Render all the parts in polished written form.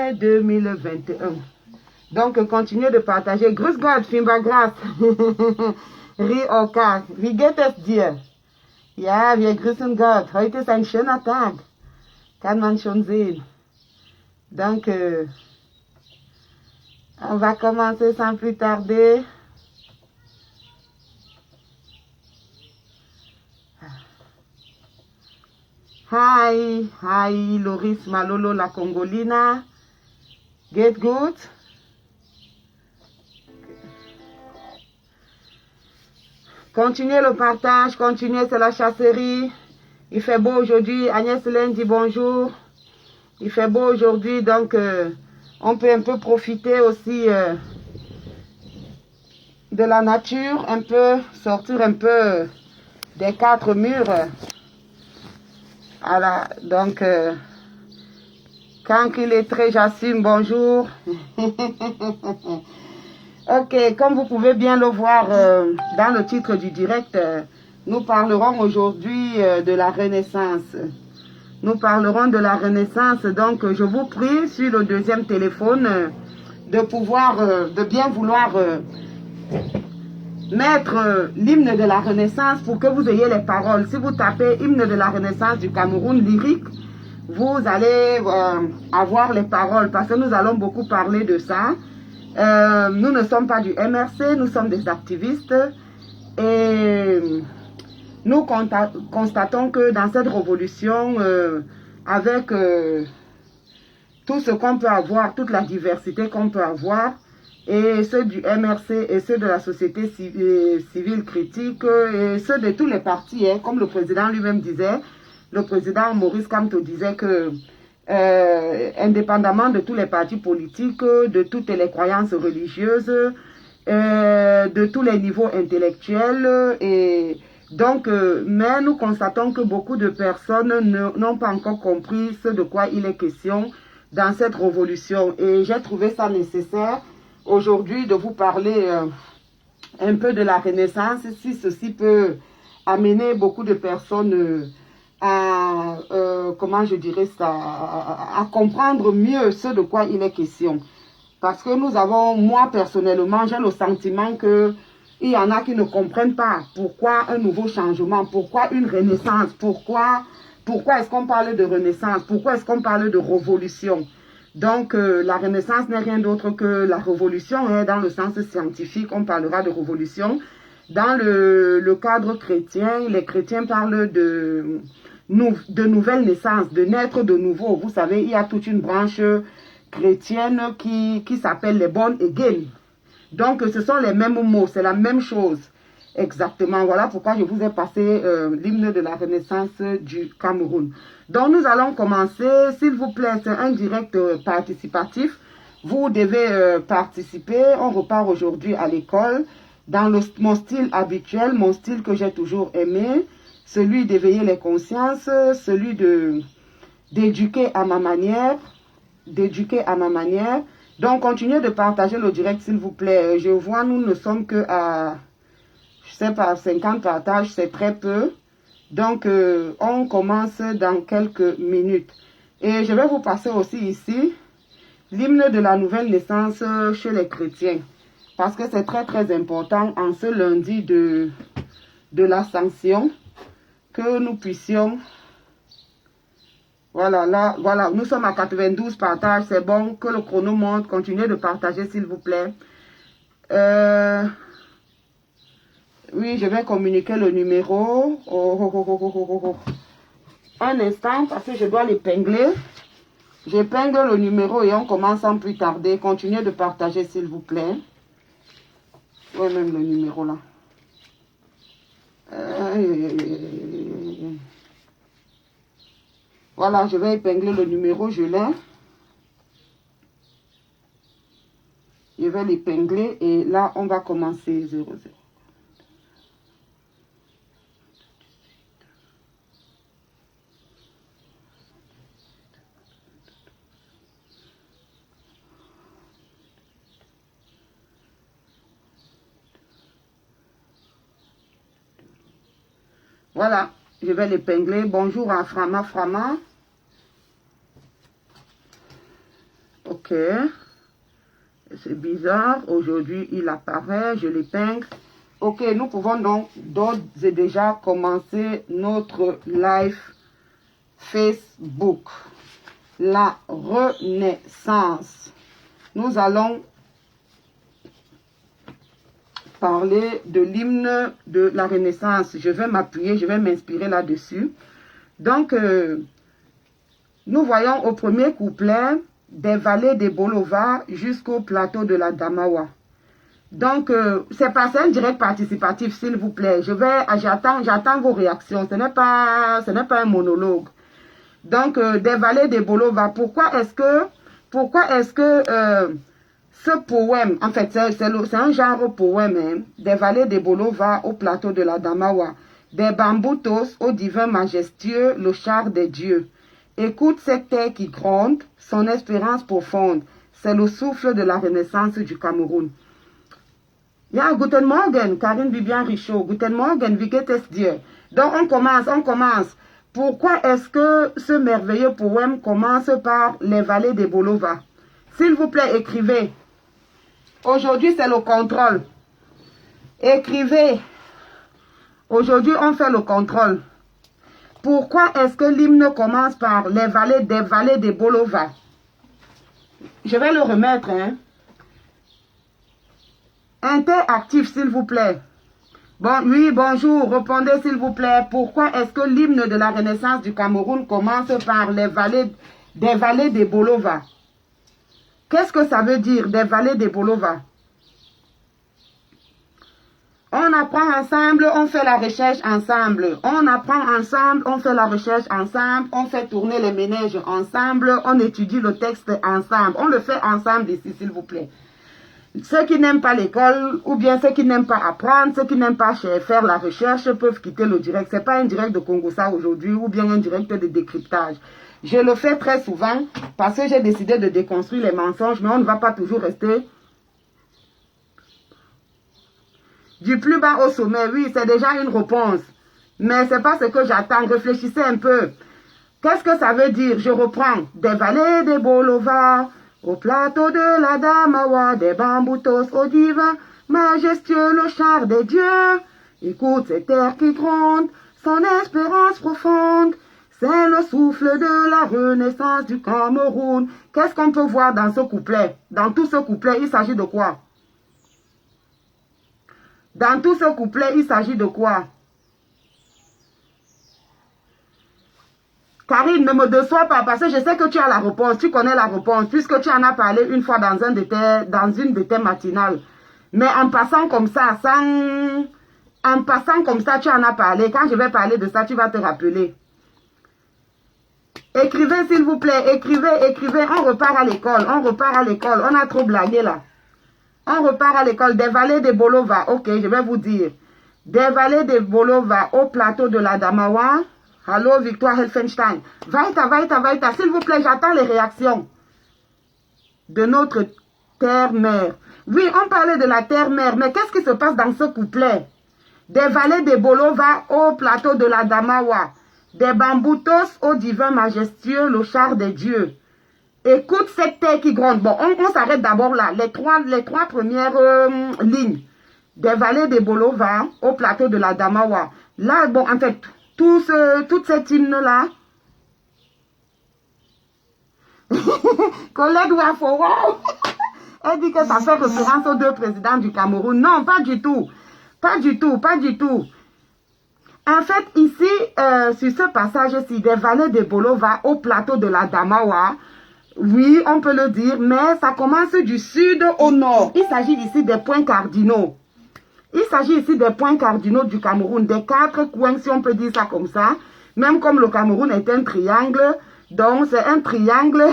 mai 2021. Donc, continuez de partager. Grüß Gott, Fimba Gras. Ri Oka. Wie geht es dir? Ja, wir grüßen Gott. Heute ist ein schöner Tag. Kann man schon sehen. Donc, on va commencer sans plus tarder. Hi, hi, Loris Malolo, la Congolina. Get good. Continuez le partage, continuez, c'est la chasserie. Il fait beau aujourd'hui. Agnès Hélène dit bonjour. Il fait beau aujourd'hui, donc on peut un peu profiter aussi de la nature, un peu sortir un peu des quatre murs. Voilà, donc quand il est très, j'assume, bonjour. Ok, comme vous pouvez bien le voir dans le titre du direct, nous parlerons aujourd'hui de la Renaissance. Nous parlerons de la Renaissance, donc je vous prie sur le deuxième téléphone de pouvoir, de bien vouloir mettre l'hymne de la Renaissance pour que vous ayez les paroles. Si vous tapez hymne de la Renaissance du Cameroun lyrique, vous allez avoir les paroles parce que nous allons beaucoup parler de ça. Nous ne sommes pas du MRC, nous sommes des activistes et nous constatons que dans cette révolution, avec tout ce qu'on peut avoir, toute la diversité qu'on peut avoir, et ceux du MRC et ceux de la société civile critique, et ceux de tous les partis, hein, comme le président lui-même disait, le président Maurice Kamto disait que indépendamment de tous les partis politiques, de toutes les croyances religieuses, de tous les niveaux intellectuels, et donc, mais nous constatons que beaucoup de personnes n'ont pas encore compris ce de quoi il est question dans cette révolution. Et j'ai trouvé ça nécessaire aujourd'hui de vous parler un peu de la Renaissance, si ceci peut amener beaucoup de personnes à, comment je dirais ça, à comprendre mieux ce de quoi il est question. Parce que nous avons, moi personnellement, j'ai le sentiment que il y en a qui ne comprennent pas pourquoi un nouveau changement, pourquoi une renaissance, pourquoi est-ce qu'on parle de renaissance, pourquoi est-ce qu'on parle de révolution. Donc, la renaissance n'est rien d'autre que la révolution, hein, dans le sens scientifique, on parlera de révolution. Dans le cadre chrétien, les chrétiens parlent de nouvelle naissance, de naître de nouveau. Vous savez, il y a toute une branche chrétienne qui s'appelle les born again. Donc, ce sont les mêmes mots, c'est la même chose. Exactement, voilà pourquoi je vous ai passé l'hymne de la Renaissance du Cameroun. Donc, nous allons commencer. S'il vous plaît, c'est un direct participatif. Vous devez participer. On repart aujourd'hui à l'école dans mon style habituel, mon style que j'ai toujours aimé, celui d'éveiller les consciences, celui d'éduquer à ma manière, Donc, continuez de partager le direct, s'il vous plaît. Je vois, nous ne sommes que à, je sais pas, 50 partages, c'est très peu. Donc, on commence dans quelques minutes. Et je vais vous passer aussi ici l'hymne de la nouvelle naissance chez les chrétiens. Parce que c'est très, très important en ce lundi de l'Ascension que nous puissions... Voilà, là, voilà, nous sommes à 92 partages, c'est bon, que le chrono monte, continuez de partager s'il vous plaît. Oui, je vais communiquer le numéro. Un instant, parce que je dois l'épingler. J'épingle le numéro et on commence sans plus tarder. Continuez de partager s'il vous plaît. Oui, même le numéro là. Voilà, je vais épingler le numéro, je l'ai. Je vais l'épingler et là, on va commencer 00. Voilà, je vais l'épingler. Bonjour à Frama. Ok. C'est bizarre. Aujourd'hui, il apparaît. Je l'épingle. Ok, nous pouvons donc d'ores et déjà commencer notre live Facebook. La Renaissance. Nous allons parler de l'hymne de la Renaissance. Je vais m'appuyer, je vais m'inspirer là-dessus. Donc, nous voyons au premier couplet des vallées des Bolova jusqu'au plateau de la Damawa. Donc, c'est passé un direct participatif, s'il vous plaît. J'attends vos réactions. Ce n'est pas un monologue. Donc, des vallées des Bolova. Pourquoi est-ce que ce poème, en fait, c'est un genre poème, hein, des vallées des Bolova au plateau de la Damawa, des bamboutos au divin majestueux, le char des dieux. Écoute cette terre qui gronde, son espérance profonde. C'est le souffle de la renaissance du Cameroun. Ja, guten Morgen, Karine Bibian Richaud. Guten Morgen, wie geht es dir? Donc, on commence. Pourquoi est-ce que ce merveilleux poème commence par les vallées des Bolova? S'il vous plaît, écrivez. Aujourd'hui, c'est le contrôle. Écrivez. Aujourd'hui, on fait le contrôle. Pourquoi est-ce que l'hymne commence par les vallées des Bolova? Je vais le remettre, hein. Interactif, s'il vous plaît. Bon, oui, bonjour, répondez s'il vous plaît. Pourquoi est-ce que l'hymne de la Renaissance du Cameroun commence par des vallées des Bolova? Qu'est-ce que ça veut dire, des vallées des Bolova? On apprend ensemble, on fait la recherche ensemble. On apprend ensemble, on fait la recherche ensemble. On fait tourner les ménages ensemble. On étudie le texte ensemble. On le fait ensemble ici, s'il vous plaît. Ceux qui n'aiment pas l'école, ou bien ceux qui n'aiment pas apprendre, ceux qui n'aiment pas faire la recherche, peuvent quitter le direct. Ce n'est pas un direct de Congossa aujourd'hui, ou bien un direct de décryptage. Je le fais très souvent, parce que j'ai décidé de déconstruire les mensonges, mais on ne va pas toujours rester du plus bas au sommet. Oui, c'est déjà une réponse. Mais ce n'est pas ce que j'attends. Réfléchissez un peu. Qu'est-ce que ça veut dire? Je reprends. Des vallées des Bolova, au plateau de la Damawa, des bamboutos au divin, majestueux le char des dieux. Écoute cette terre qui gronde, son espérance profonde. C'est le souffle de la renaissance du Cameroun. Qu'est-ce qu'on peut voir dans ce couplet? Dans tout ce couplet, il s'agit de quoi? Dans tout ce couplet, il s'agit de quoi? Karine, ne me déçois pas parce que je sais que tu as la réponse, tu connais la réponse, puisque tu en as parlé une fois dans une de tes matinales. Mais en passant comme ça, tu en as parlé. Quand je vais parler de ça, tu vas te rappeler. Écrivez, s'il vous plaît, écrivez. On repart à l'école, On a trop blagué là. On repart à l'école. Des vallées de Bolova. Ok, je vais vous dire. Des vallées de Bolova au plateau de la Damawa. Allô, Victoire Helfenstein. Vaita. S'il vous plaît, j'attends les réactions de notre terre-mère. Oui, on parlait de la terre-mère, mais qu'est-ce qui se passe dans ce couplet? Des vallées de Bolova au plateau de la Damawa. Des bamboutos au divin majestueux, le char des dieux. Écoute cette terre qui gronde. Bon, on s'arrête d'abord là. Les trois premières lignes. Des vallées de Bolova au plateau de la Damawa. Là, bon, en fait, toute cette hymne-là. Collègue Wafo, wow. Elle dit que ça fait référence aux deux présidents du Cameroun. Non, pas du tout. Pas du tout. En fait, ici, sur ce passage-ci, des vallées de Bolova au plateau de la Damawa, oui, on peut le dire, mais ça commence du sud au nord. Il s'agit ici des points cardinaux. Du Cameroun, des 4 coins, si on peut dire ça comme ça. Même comme le Cameroun est un triangle, donc c'est un triangle.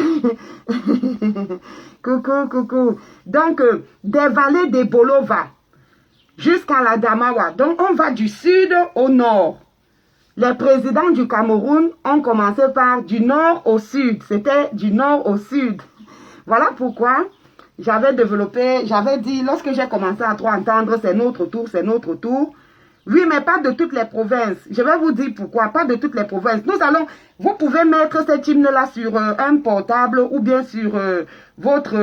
Coucou. Donc, des vallées de Bolova jusqu'à la Damawa. Donc, on va du sud au nord. Les présidents du Cameroun ont commencé par du nord au sud. C'était du nord au sud. Voilà pourquoi j'avais dit, lorsque j'ai commencé à trop entendre, c'est notre tour. Oui, mais pas de toutes les provinces. Je vais vous dire pourquoi, pas de toutes les provinces. Vous pouvez mettre cet hymne-là sur un portable ou bien sur votre,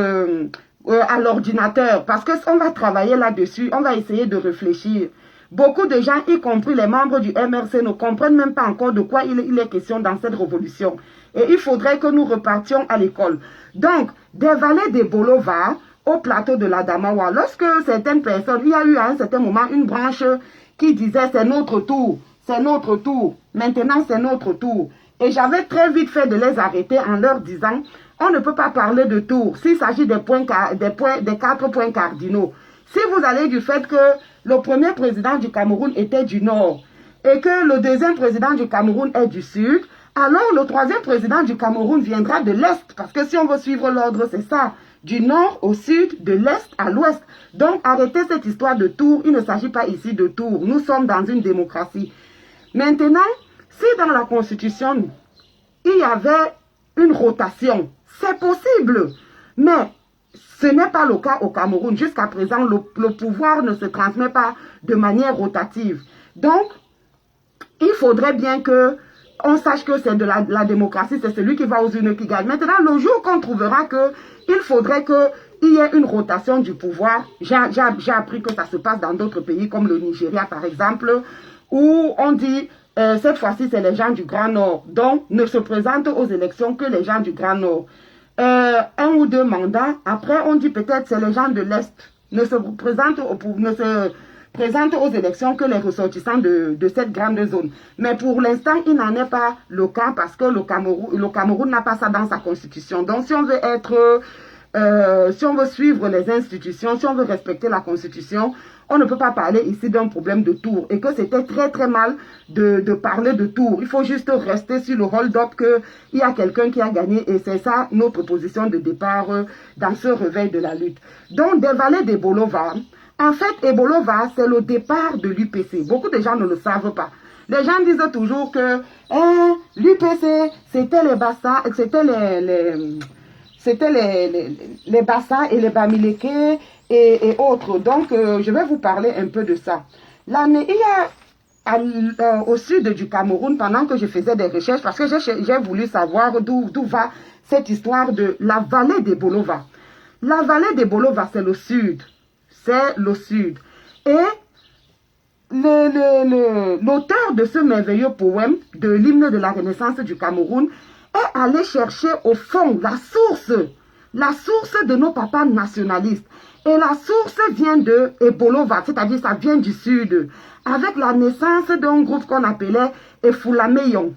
à l'ordinateur, parce qu'on va travailler là-dessus, on va essayer de réfléchir. Beaucoup de gens, y compris les membres du MRC, ne comprennent même pas encore de quoi il est question dans cette révolution. Et il faudrait que nous repartions à l'école. Donc, des vallées des Bolova au plateau de l'Adamawa, lorsque certaines personnes, il y a eu à un certain moment une branche qui disait c'est notre tour, c'est notre tour, maintenant c'est notre tour. Et j'avais très vite fait de les arrêter en leur disant, on ne peut pas parler de tour s'il s'agit des 4 points cardinaux. Si vous allez du fait que le premier président du Cameroun était du Nord et que le deuxième président du Cameroun est du Sud, alors le troisième président du Cameroun viendra de l'Est, parce que si on veut suivre l'ordre, c'est ça, du Nord au Sud, de l'Est à l'Ouest. Donc arrêtez cette histoire de tour, il ne s'agit pas ici de tour, nous sommes dans une démocratie. Maintenant, si dans la Constitution, il y avait une rotation, c'est possible, mais ce n'est pas le cas au Cameroun. Jusqu'à présent, le pouvoir ne se transmet pas de manière rotative. Donc, il faudrait bien que on sache que c'est de la démocratie, c'est celui qui va aux urnes qui gagne. Maintenant, le jour qu'on trouvera qu'il faudrait qu'il y ait une rotation du pouvoir, j'ai appris que ça se passe dans d'autres pays comme le Nigeria par exemple, où on dit cette fois-ci c'est les gens du Grand Nord, donc ne se présentent aux élections que les gens du Grand Nord. 1 ou 2 mandats, après on dit peut-être c'est les gens de l'Est, ne se présentent aux élections que les ressortissants de cette grande zone. Mais pour l'instant, il n'en est pas le cas parce que le Cameroun n'a pas ça dans sa constitution. Donc si on veut si on veut suivre les institutions, si on veut respecter la constitution, on ne peut pas parler ici d'un problème de tour et que c'était très très mal de parler de tour. Il faut juste rester sur le hold-up qu'il y a quelqu'un qui a gagné et c'est ça notre position de départ dans ce réveil de la lutte. Donc des vallées des Bolova, en fait Ebolova c'est le départ de l'UPC. Beaucoup de gens ne le savent pas. Les gens disent toujours que l'UPC c'était les Bassa, c'était les Bassa et les Bamileke et autres. Donc, je vais vous parler un peu de ça. Il y a au sud du Cameroun, pendant que je faisais des recherches, parce que j'ai voulu savoir d'où va cette histoire de la vallée des Bolova. La vallée des Bolova, c'est le sud. C'est le sud. Et l'auteur de ce merveilleux poème, de l'hymne de la Renaissance du Cameroun, est allé chercher au fond la source de nos papas nationalistes. Et la source vient de Ebolova, c'est-à-dire ça vient du sud, avec la naissance d'un groupe qu'on appelait Efulameyon.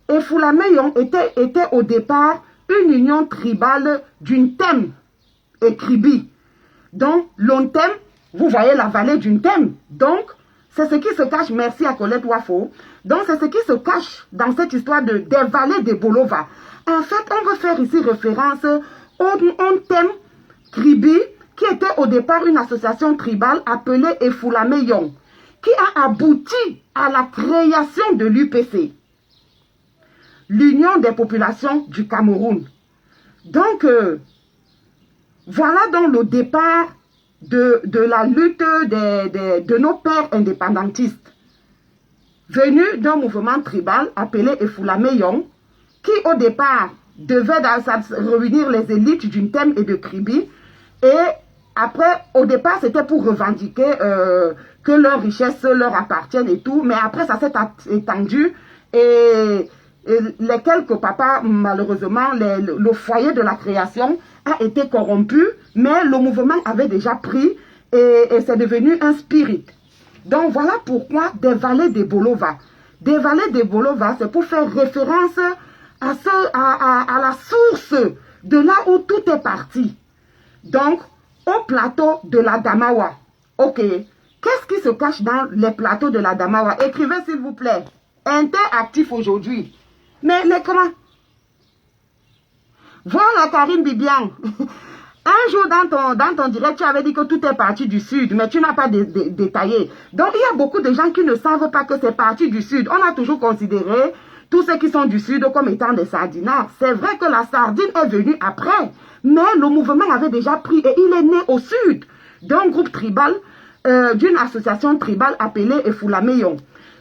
Efulameyon était au départ une union tribale d'une thème et Kribi. Donc, l'Ontem, vous voyez la vallée d'une thème. Donc, c'est ce qui se cache, merci à Colette Wafo. Donc, c'est ce qui se cache dans cette histoire des vallées de Bolova. En fait, on veut faire ici référence au thème Kribi, qui était au départ une association tribale appelée Efulameyon, qui a abouti à la création de l'UPC, l'Union des populations du Cameroun. Donc, voilà donc le départ de la lutte de nos pères indépendantistes, venus d'un mouvement tribal appelé Efulameyon, qui au départ devait réunir les élites d'une thème et de Kribi, et après, au départ, c'était pour revendiquer que leurs richesses leur appartiennent et tout, mais après, ça s'est étendu et les quelques papas, malheureusement, le foyer de la création a été corrompu, mais le mouvement avait déjà pris et c'est devenu un spirit. Donc, voilà pourquoi des vallées de Bolova. Des vallées de Bolova, c'est pour faire référence à la source de là où tout est parti. Donc, au plateau de l'Adamawa. Ok. Qu'est-ce qui se cache dans les plateaux de l'Adamawa? Écrivez s'il vous plaît. Interactif aujourd'hui. Mais comment? Voilà Karine Bibian. Un jour dans ton direct, tu avais dit que tout est parti du sud, mais tu n'as pas détaillé. Donc, il y a beaucoup de gens qui ne savent pas que c'est parti du sud. On a toujours considéré tous ceux qui sont du sud comme étant des sardinards. C'est vrai que la sardine est venue après. Mais le mouvement avait déjà pris et il est né au sud d'un groupe tribal d'une association tribale appelée Efulameyon.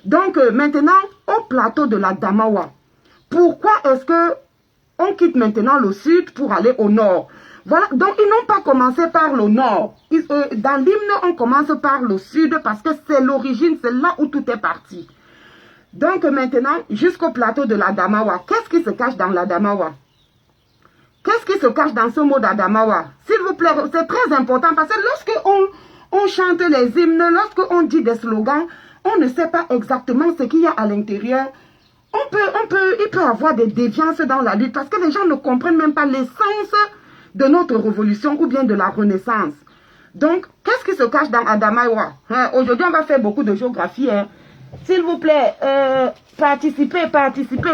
Donc maintenant, au plateau de la Damawa, pourquoi est-ce que on quitte maintenant le sud pour aller au nord? Voilà, donc ils n'ont pas commencé par le nord. Dans l'hymne, on commence par le sud parce que c'est l'origine, c'est là où tout est parti. Donc maintenant, jusqu'au plateau de la Damawa, qu'est-ce qui se cache dans la Damawa? Qu'est-ce qui se cache dans ce mot d'Adamawa? S'il vous plaît, c'est très important parce que lorsque on chante les hymnes, lorsque on dit des slogans, on ne sait pas exactement ce qu'il y a à l'intérieur. Il peut y avoir des déviances dans la lutte parce que les gens ne comprennent même pas l'essence de notre révolution ou bien de la Renaissance. Donc, qu'est-ce qui se cache dans Adamawa? Aujourd'hui, on va faire beaucoup de géographie. S'il vous plaît, participez,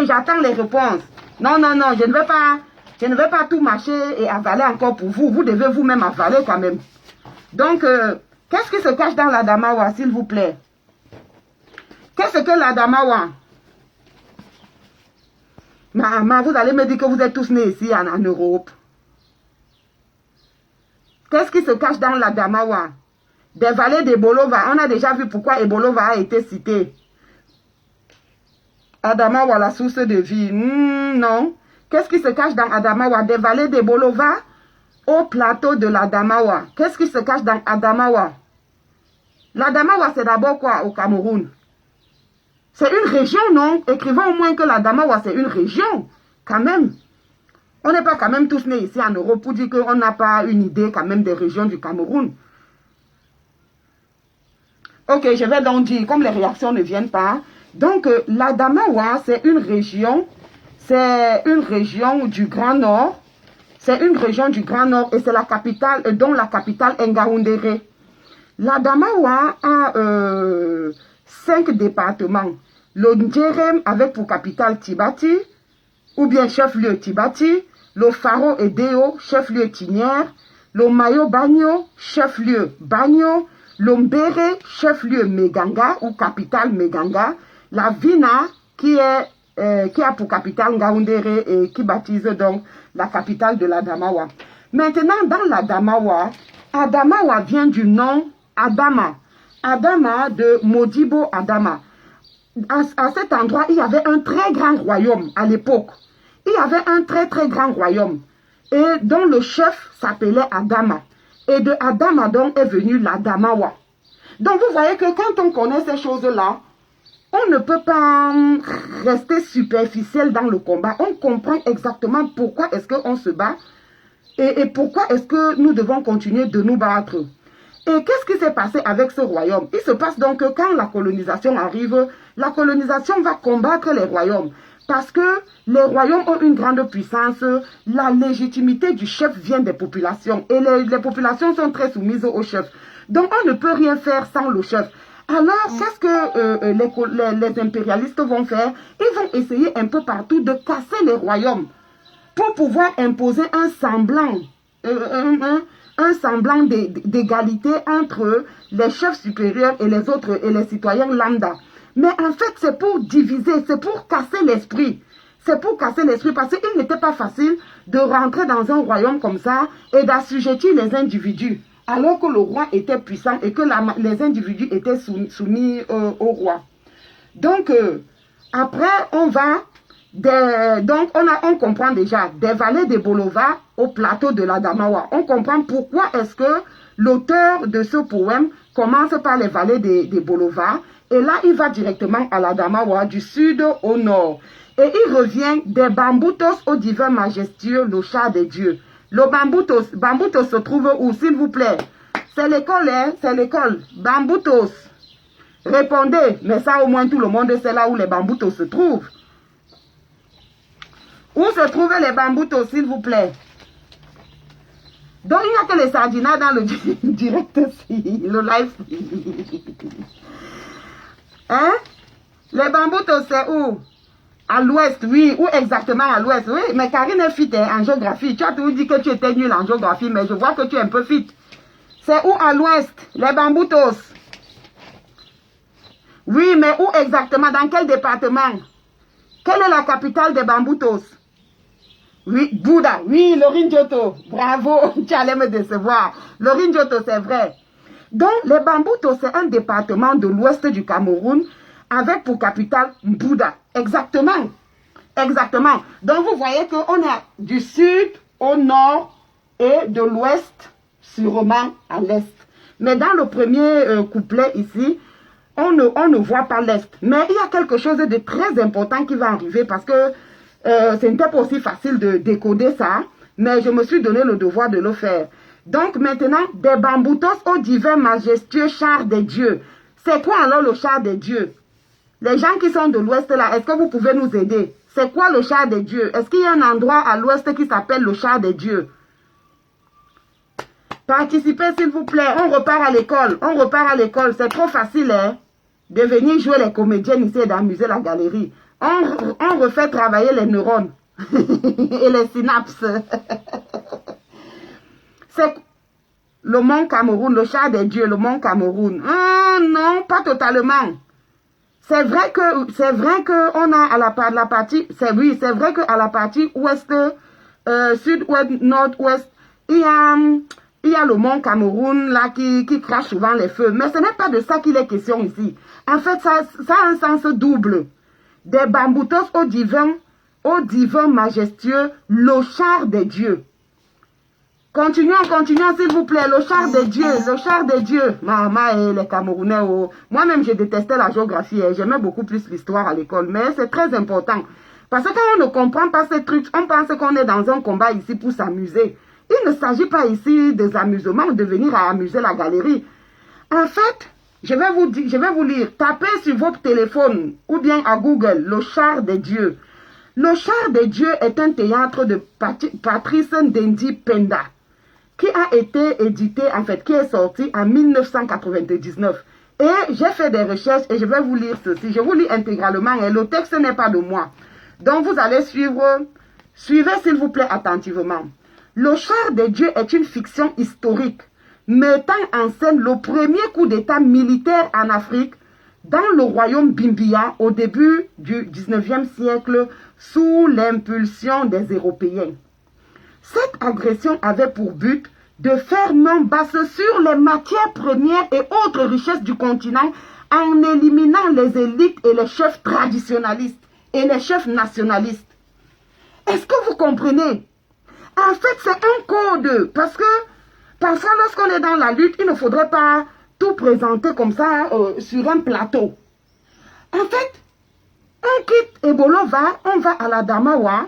j'attends les réponses. Non, je ne vais pas tout mâcher et avaler encore pour vous. Vous devez vous-même avaler quand même. Donc, qu'est-ce qui se cache dans l'Adamawa, s'il vous plaît? Qu'est-ce que l'Adamawa? Vous allez me dire que vous êtes tous nés ici en Europe. Qu'est-ce qui se cache dans l'Adamawa? Des vallées d'Ebolova. On a déjà vu pourquoi Ebolova a été cité. Adamawa, la source de vie. Non. Qu'est-ce qui se cache dans Adamawa? Des vallées d'Ebolova au plateau de l'Adamawa. Qu'est-ce qui se cache dans Adamawa? L'Adamawa, c'est d'abord quoi au Cameroun? C'est une région, non? Écrivons au moins que l'Adamawa, c'est une région, quand même. On n'est pas quand même tous nés ici en Europe pour dire qu'on n'a pas une idée quand même des régions du Cameroun. Ok, je vais donc dire, comme les réactions ne viennent pas. Donc, l'Adamawa, c'est une région du Grand Nord. C'est une région du Grand Nord et c'est la capitale, dont la capitale est Ngaoundéré. L'Adamawa a 5 départements. Le Ndjerem avec pour capitale Tibati, ou bien chef-lieu Tibati. Le Faro et Deo, chef-lieu Tinière. Le Mayo Bagno, chef-lieu Bagno. Le Mbere, chef-lieu Meganga ou capitale Meganga. La Vina, qui a pour capitale Ngaoundéré et qui baptise donc la capitale de l'Adamawa. Maintenant, dans l'Adamawa, Adamawa vient du nom Adama. Adama de Modibo Adama. À cet endroit, il y avait un très grand royaume à l'époque. Il y avait un très grand royaume. Et dont le chef s'appelait Adama. Et de Adama donc est venu l'Adamawa. Donc vous voyez que quand on connaît ces choses-là, on ne peut pas rester superficiel dans le combat. On comprend exactement pourquoi est-ce qu'on se bat et pourquoi est-ce que nous devons continuer de nous battre. Et qu'est-ce qui s'est passé avec ce royaume? Il se passe donc que quand la colonisation arrive, la colonisation va combattre les royaumes. Parce que les royaumes ont une grande puissance, la légitimité du chef vient des populations. Et les populations sont très soumises au chef. Donc on ne peut rien faire sans le chef. Alors, qu'est-ce que les impérialistes vont faire? Ils vont essayer un peu partout de casser les royaumes pour pouvoir imposer un semblant, d'égalité entre les chefs supérieurs et les autres, et les citoyens lambda. Mais en fait, c'est pour diviser, c'est pour casser l'esprit. C'est pour casser l'esprit parce qu'il n'était pas facile de rentrer dans un royaume comme ça et d'assujettir les individus. Alors que le roi était puissant et que les individus étaient soumis au roi. Donc, après, on comprend déjà des vallées de Bolova au plateau de l'Adamawa. On comprend pourquoi est-ce que l'auteur de ce poème commence par les vallées de Bolova. Et là, il va directement à l'Adamawa, du sud au nord. Et il revient des Bamboutos au divin majestueux, le chat des dieux. Le Bamboutos se trouve où, s'il vous plaît? C'est l'école, hein? C'est l'école. Bamboutos. Répondez. Mais ça, au moins, tout le monde sait là où les Bamboutos se trouvent. Où se trouvent les Bamboutos, s'il vous plaît? Donc, il n'y a que les sardinas dans le direct, le live. Hein? Les Bamboutos, c'est où? À l'ouest, oui. Où exactement à l'ouest? Oui, mais Karine est fit en géographie. Tu as toujours dit que tu étais nul en géographie, mais je vois que tu es un peu fit. C'est où à l'ouest? Les Bamboutos. Oui, mais où exactement? Dans quel département? Quelle est la capitale des Bamboutos? Oui, Bouddha. Oui, Lorin Djoto. Bravo, tu allais me décevoir. Lorin Djoto, c'est vrai. Donc, les Bambutos, c'est un département de l'ouest du Cameroun avec pour capitale Mbouda. Exactement. Exactement. Donc, vous voyez qu'on est du sud au nord et de l'ouest sûrement à l'est. Mais dans le premier couplet ici, on ne voit pas l'est. Mais il y a quelque chose de très important qui va arriver parce que ce n'était pas aussi facile de décoder ça, mais je me suis donné le devoir de le faire. Donc maintenant, des Bambutos au divin majestueux char des dieux. C'est quoi alors le char des dieux? Les gens qui sont de l'ouest là, est-ce que vous pouvez nous aider? C'est quoi le char des dieux? Est-ce qu'il y a un endroit à l'ouest qui s'appelle le char des dieux? Participez s'il vous plaît, on repart à l'école, on repart à l'école, c'est trop facile hein, de venir jouer les comédiennes ici et d'amuser la galerie. On refait travailler les neurones et les synapses. C'est le mont Cameroun, le char des dieux, le mont Cameroun. Non, pas totalement. C'est vrai que on a à la partie, c'est vrai que à la partie ouest, sud-ouest, nord-ouest, il y a le mont Cameroun là qui crache souvent les feux. Mais ce n'est pas de ça qu'il est question ici. En fait, ça a un sens double. Des Bambutos au divin majestueux, le char des dieux. Continuons s'il vous plaît, le char des dieux, le char des dieux. Maman et les Camerounais, oh. Moi-même je détestais la géographie, j'aimais beaucoup plus l'histoire à l'école, mais c'est très important. Parce que quand on ne comprend pas ces trucs, on pense qu'on est dans un combat ici pour s'amuser. Il ne s'agit pas ici des amusements, de venir à amuser la galerie. En fait, je vais vous lire, tapez sur votre téléphone ou bien à Google, le char des dieux. Le char des dieux est un théâtre de Patrice Ndendi Penda, qui a été édité, en fait, qui est sorti en 1999. Et j'ai fait des recherches et je vais vous lire ceci. Je vous lis intégralement et le texte n'est pas de moi. Donc vous allez suivez s'il vous plaît attentivement. Le char des dieux est une fiction historique mettant en scène le premier coup d'état militaire en Afrique dans le royaume Bimbia au début du 19e siècle sous l'impulsion des Européens. Cette agression avait pour but de faire main basse sur les matières premières et autres richesses du continent en éliminant les élites et les chefs traditionnalistes et les chefs nationalistes. Est-ce que vous comprenez? En fait, c'est un code parce que parfois, lorsqu'on est dans la lutte, il ne faudrait pas tout présenter comme ça sur un plateau. En fait, on quitte Ebolova, on va à la Damawa.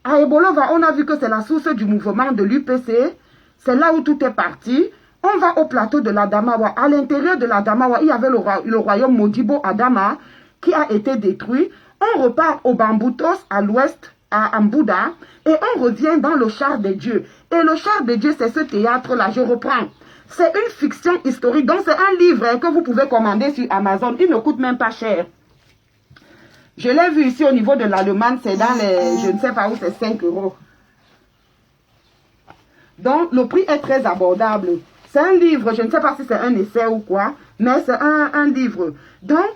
À Ebolova, on a vu que c'est la source du mouvement de l'UPC. C'est là où tout est parti. On va au plateau de la Damawa. À l'intérieur de la Damawa, il y avait le royaume Modibo Adama qui a été détruit. On repart au Bambutos à l'ouest, à Mbouda, et on revient dans le char des dieux. Et le char des dieux, c'est ce théâtre-là. Je reprends. C'est une fiction historique. Donc, c'est un livre que vous pouvez commander sur Amazon. Il ne coûte même pas cher. Je l'ai vu ici au niveau de l'Allemagne. C'est dans les... Je ne sais pas où, c'est 5 €. Donc, le prix est très abordable. C'est un livre. Je ne sais pas si c'est un essai ou quoi. Mais c'est un livre. Donc,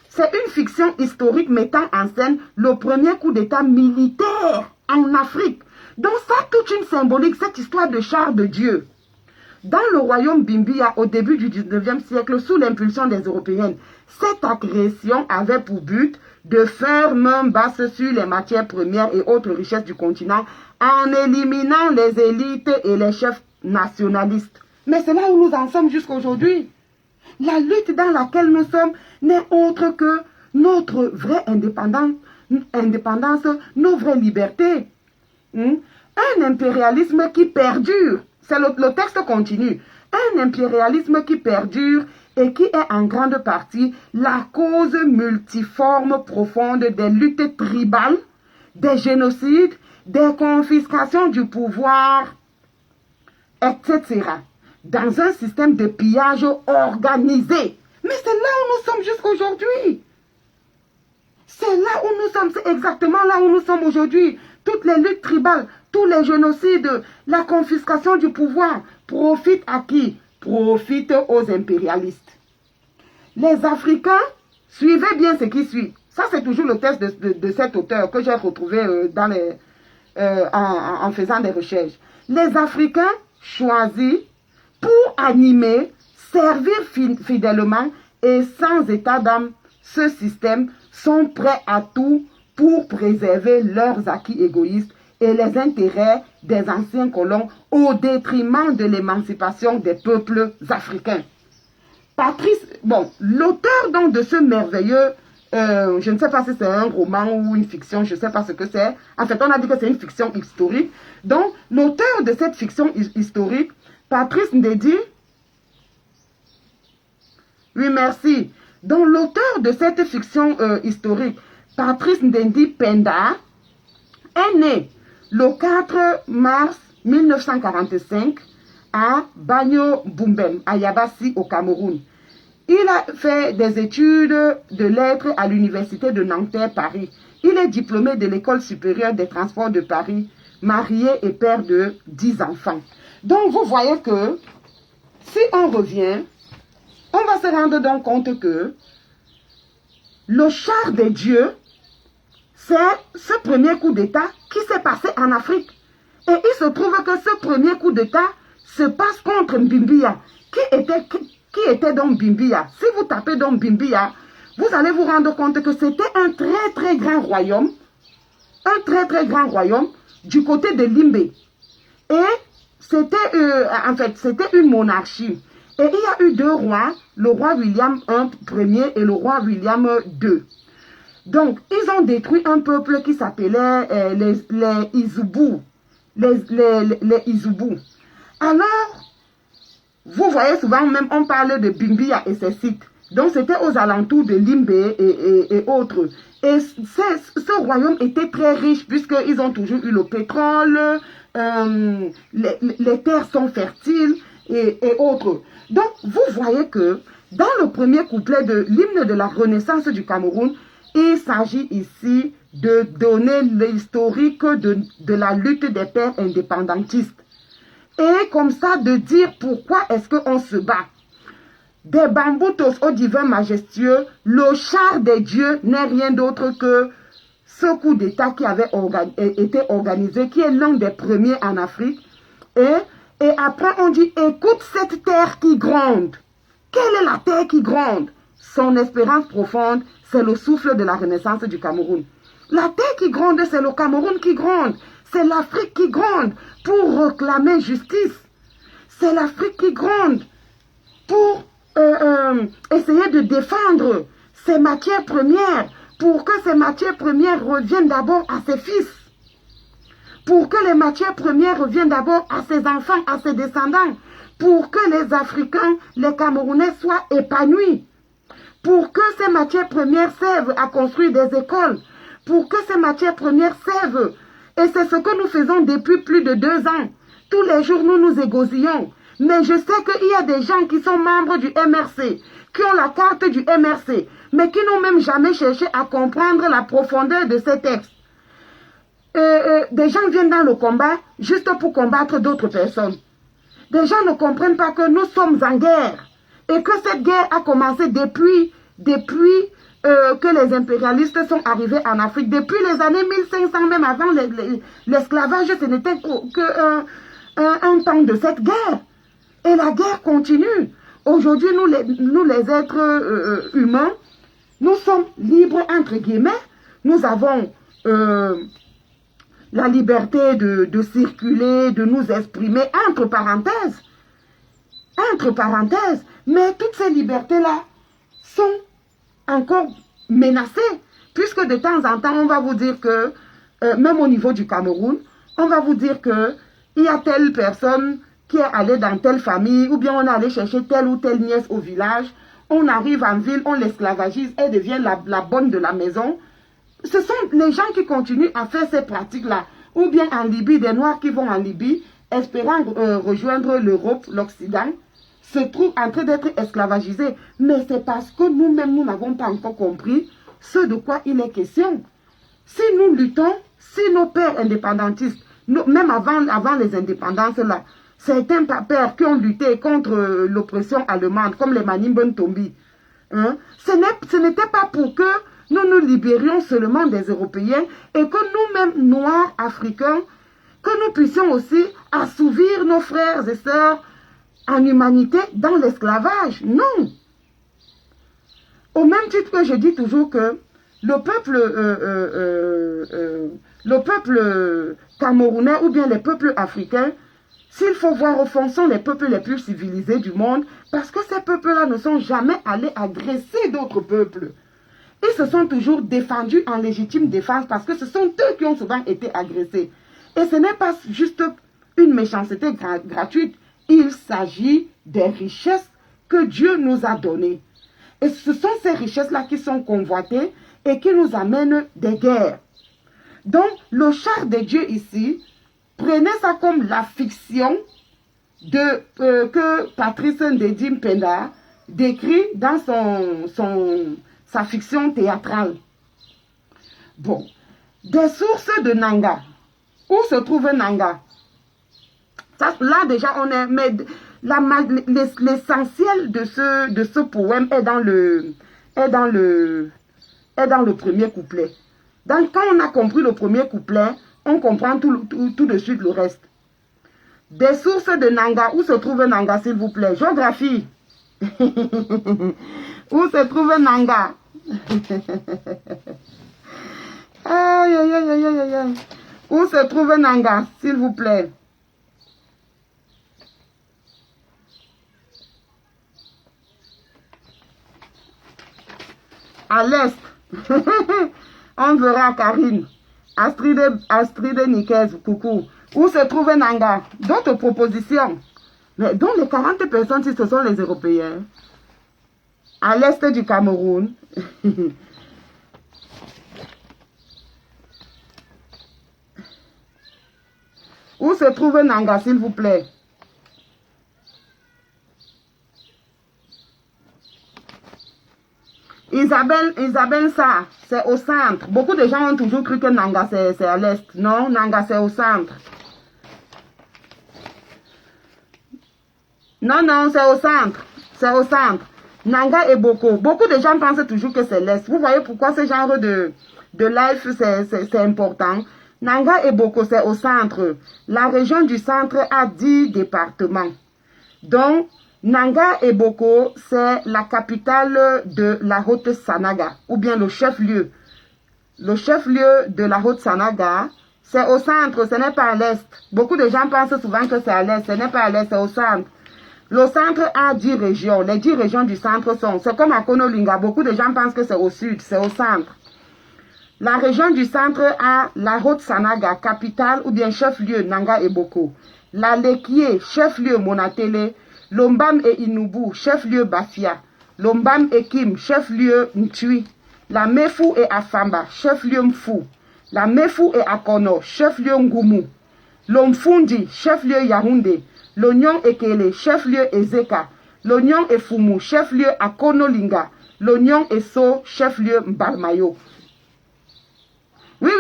c'est une fiction historique mettant en scène le premier coup d'état militaire en Afrique. Donc, ça a toute une symbolique, cette histoire de char de Dieu. Dans le royaume Bimbia, au début du 19e siècle, sous l'impulsion des Européennes, cette agression avait pour but de faire main basse sur les matières premières et autres richesses du continent en éliminant les élites et les chefs nationalistes. Mais c'est là où nous en sommes jusqu'aujourd'hui. La lutte dans laquelle nous sommes n'est autre que notre vraie indépendance, nos vraies libertés. Un impérialisme qui perdure. C'est le texte continue. Un impérialisme qui perdure et qui est en grande partie la cause multiforme profonde des luttes tribales, des génocides, des confiscations du pouvoir, etc. Dans un système de pillage organisé. Mais c'est là où nous sommes jusqu'aujourd'hui. C'est là où nous sommes, c'est exactement là où nous sommes aujourd'hui. Toutes les luttes tribales, tous les génocides, la confiscation du pouvoir, profitent à qui? Profitent aux impérialistes. Les Africains, suivez bien ce qui suit. Ça, c'est toujours le texte de cet auteur que j'ai retrouvé en faisant des recherches. Les Africains choisis pour animer, servir fidèlement et sans état d'âme ce système, sont prêts à tout pour préserver leurs acquis égoïstes et les intérêts des anciens colons au détriment de l'émancipation des peuples africains. Patrice, bon, l'auteur donc de ce merveilleux, je ne sais pas si c'est un roman ou une fiction, je ne sais pas ce que c'est. En fait, on a dit que c'est une fiction historique. Donc, l'auteur de cette fiction historique, Patrice Ndédi, oui, merci. Donc, l'auteur de cette fiction historique, Patrice Ndédi Penda, est né le 4 mars 1945 à Banyo-Bumbem, à Yabassi, au Cameroun. Il a fait des études de lettres à l'université de Nanterre, Paris. Il est diplômé de l'école supérieure des transports de Paris, marié et père de 10 enfants. Donc, vous voyez que, si on revient, on va se rendre donc compte que le char des dieux, c'est ce premier coup d'État qui s'est passé en Afrique. Et il se trouve que ce premier coup d'État se passe contre Mbimbia. Qui était donc Mbimbia? Si vous tapez donc Mbimbia, vous allez vous rendre compte que c'était un très très grand royaume. Un très très grand royaume du côté de Limbe. Et c'était en fait, c'était une monarchie. Et il y a eu deux rois, le roi William Ier et le roi William II. Donc, ils ont détruit un peuple qui s'appelait les Izoubou. Les Izoubou. Alors, vous voyez souvent même, on parle de Bimbia et ses sites. Donc, c'était aux alentours de Limbe et autres. Et ce royaume était très riche puisqu'ils ont toujours eu le pétrole, les terres sont fertiles et autres. Donc, vous voyez que dans le premier couplet de l'hymne de la Renaissance du Cameroun, il s'agit ici de donner l'historique de la lutte des pères indépendantistes. Et comme ça, de dire pourquoi est-ce qu'on se bat. Des bamboutos au divin majestueux, le char des dieux n'est rien d'autre que ce coup d'État qui avait été organisé, qui est l'un des premiers en Afrique. Et après, on dit, écoute cette terre qui gronde. Quelle est la terre qui gronde? Son espérance profonde, c'est le souffle de la renaissance du Cameroun. La terre qui gronde, c'est le Cameroun qui gronde. C'est l'Afrique qui gronde pour réclamer justice. C'est l'Afrique qui gronde pour essayer de défendre ses matières premières, pour que ces matières premières reviennent d'abord à ses fils. Pour que les matières premières reviennent d'abord à ses enfants, à ses descendants. Pour que les Africains, les Camerounais soient épanouis. Pour que ces matières premières servent à construire des écoles. Pour que ces matières premières servent. Et c'est ce que nous faisons depuis plus de 2 ans. Tous les jours, nous nous égosillons. Mais je sais qu'il y a des gens qui sont membres du MRC, qui ont la carte du MRC, mais qui n'ont même jamais cherché à comprendre la profondeur de ces textes. Des gens viennent dans le combat juste pour combattre d'autres personnes. Des gens ne comprennent pas que nous sommes en guerre et que cette guerre a commencé depuis que les impérialistes sont arrivés en Afrique. Depuis les années 1500, même avant l'esclavage, ce n'était qu'un temps de cette guerre. Et la guerre continue. Aujourd'hui, nous les êtres humains, nous sommes libres entre guillemets. Nous avons la liberté de circuler, de nous exprimer, entre parenthèses. Entre parenthèses. Mais toutes ces libertés-là sont encore menacées. Puisque de temps en temps, on va vous dire que, même au niveau du Cameroun, on va vous dire que il y a telle personne qui est allée dans telle famille, ou bien on est allé chercher telle ou telle nièce au village, on arrive en ville, on l'esclavagise, elle devient la bonne de la maison. Ce sont les gens qui continuent à faire ces pratiques-là. Ou bien en Libye, des Noirs qui vont en Libye, espérant rejoindre l'Europe, l'Occident, se trouvent en train d'être esclavagisés. Mais c'est parce que nous-mêmes, nous n'avons pas encore compris ce de quoi il est question. Si nous luttons, si nos pères indépendantistes, même avant les indépendances-là, certains pères qui ont lutté contre l'oppression allemande, comme les Manimben Tombi, hein, ce n'était pas pour que nous nous libérions seulement des Européens et que nous-mêmes, Noirs, Africains, que nous puissions aussi assouvir nos frères et sœurs en humanité dans l'esclavage. Non. Au même titre que je dis toujours que le peuple camerounais ou bien les peuples africains, s'il faut voir au fond, sont les peuples les plus civilisés du monde parce que ces peuples-là ne sont jamais allés agresser d'autres peuples. Ils se sont toujours défendus en légitime défense parce que ce sont eux qui ont souvent été agressés. Et ce n'est pas juste une méchanceté gratuite. Il s'agit des richesses que Dieu nous a données. Et ce sont ces richesses-là qui sont convoitées et qui nous amènent des guerres. Donc, le char de Dieu ici, prenez ça comme la fiction que Patrice Ndedim Penda décrit dans sa fiction théâtrale. Bon, des sources de Nanga. Où se trouve Nanga? Ça, là déjà, on est... Mais l'essentiel de ce poème est dans le premier couplet. Donc, quand on a compris le premier couplet, on comprend tout de suite le reste. Des sources de Nanga. Où se trouve Nanga, s'il vous plaît? Géographie. Où se trouve Nanga? Aïe, aïe, aïe, aïe, aïe, aïe. Où se trouve Nanga, s'il vous plaît? À l'est. On verra Karine. Astrid Nikez, coucou. Où se trouve Nanga? D'autres propositions. Mais dont les 40 personnes, si ce sont les Européens. À l'est du Cameroun. Où se trouve Nanga, s'il vous plaît? Isabelle, ça, c'est au centre. Beaucoup de gens ont toujours cru que Nanga, c'est à l'est. Non, Nanga, c'est au centre. Non, non, c'est au centre. C'est au centre. Nanga et Boko. Beaucoup de gens pensent toujours que c'est l'est. Vous voyez pourquoi ce genre de life, c'est important. Nanga et Boko, c'est au centre. La région du centre a 10 départements. Donc, Nanga et Boko, c'est la capitale de la Haute-Sanaga, ou bien le chef-lieu. Le chef-lieu de la Haute-Sanaga, c'est au centre, ce n'est pas à l'est. Beaucoup de gens pensent souvent que c'est à l'est, ce n'est pas à l'est, c'est au centre. Le centre a 10 régions. Les 10 régions du centre sont, c'est comme à Konolinga, beaucoup de gens pensent que c'est au sud, c'est au centre. La région du centre a la Haute-Sanaga, capitale ou bien chef-lieu Nanga et Boko. La Lekie, chef-lieu Monatele. Lombam et Inubu, chef-lieu Bafia. Lombam et Kim, chef-lieu Ntui. La Mefu et Afamba, chef-lieu Mfu. La Mefu et Akono, chef-lieu Ngumu. Lomfundi, chef-lieu Yaoundé. L'Oignon et Kele, chef-lieu Ezeka. L'Oignon et Fumu, chef-lieu Akonolinga. L'Oignon et So, chef-lieu Mbalmayo. Oui.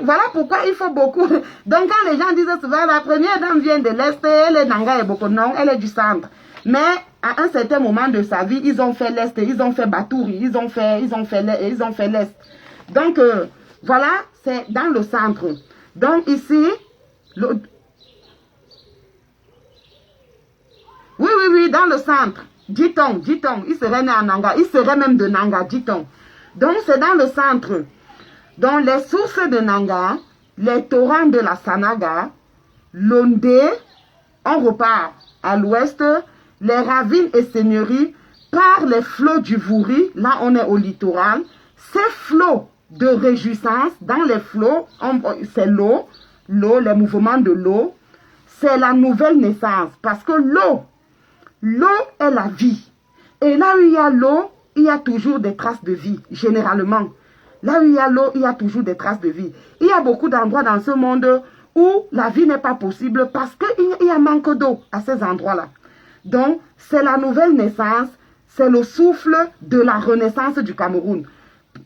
Voilà pourquoi il faut beaucoup. Donc, quand les gens disent souvent, la première dame vient de l'Est, elle est Nanga et Boko. Non, elle est du centre. Mais, à un certain moment de sa vie, ils ont fait l'Est, ils ont fait Batouri, ils ont fait l'Est. Donc, voilà, c'est dans le centre. Donc, ici, oui, dans le centre. Dit-on, il serait né en Nanga, il serait même de Nanga, dit-on. Donc, c'est dans le centre. Donc, les sources de Nanga, les torrents de la Sanaga, l'Ondé, on repart à l'ouest, les ravines et seigneuries, par les flots du Vouri, là on est au littoral. Ces flots de réjouissance, dans les flots, c'est l'eau, les mouvements de l'eau, c'est la nouvelle naissance. Parce que l'eau est la vie. Et là où il y a l'eau, il y a toujours des traces de vie, généralement. Là où il y a l'eau, il y a toujours des traces de vie. Il y a beaucoup d'endroits dans ce monde où la vie n'est pas possible parce qu'il y a manque d'eau à ces endroits-là. Donc, c'est la nouvelle naissance, c'est le souffle de la renaissance du Cameroun.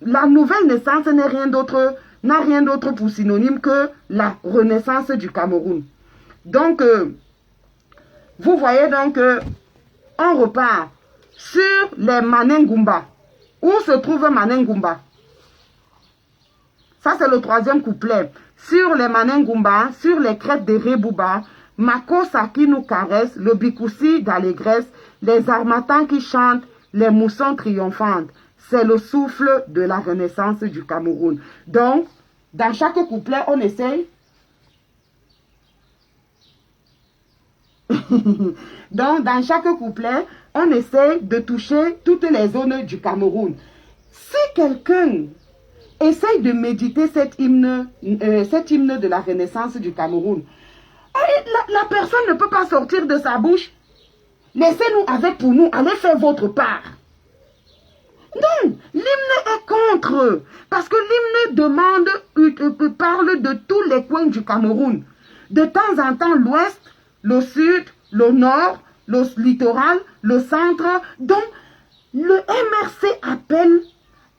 La nouvelle naissance n'a rien d'autre pour synonyme que la renaissance du Cameroun. Donc, vous voyez donc, on repart sur les Manengumba. Où se trouve Manengumba? Ça, c'est le troisième couplet. Sur les Manengumba, sur les crêtes de Rebouba, Makossa qui nous caresse, le Bikoussi d'allégresse, les harmatans qui chantent, les moussons triomphantes. C'est le souffle de la renaissance du Cameroun. Donc, dans chaque couplet, on essaye. Donc, dans chaque couplet, on essaie de toucher toutes les zones du Cameroun. Si quelqu'un essaye de méditer cet hymne de la renaissance du Cameroun, la personne ne peut pas sortir de sa bouche. Laissez-nous avec pour nous, allez faire votre part. Non, l'hymne est contre, parce que l'hymne parle de tous les coins du Cameroun. De temps en temps, l'ouest, le sud, le nord, le littoral, le centre. Donc, le MRC appelle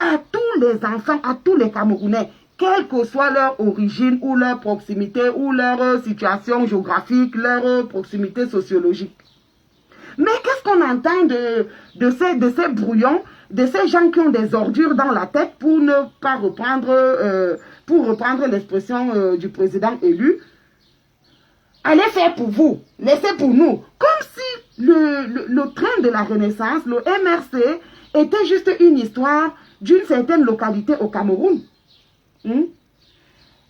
à tous les enfants, à tous les Camerounais, quelle que soit leur origine ou leur proximité ou leur situation géographique, leur proximité sociologique. Mais qu'est-ce qu'on entend de ces brouillons, de ces gens qui ont des ordures dans la tête, pour ne pas reprendre l'expression du président élu? Allez faire pour vous, laissez pour nous. Comme si le train de la Renaissance, le MRC, était juste une histoire d'une certaine localité au Cameroun.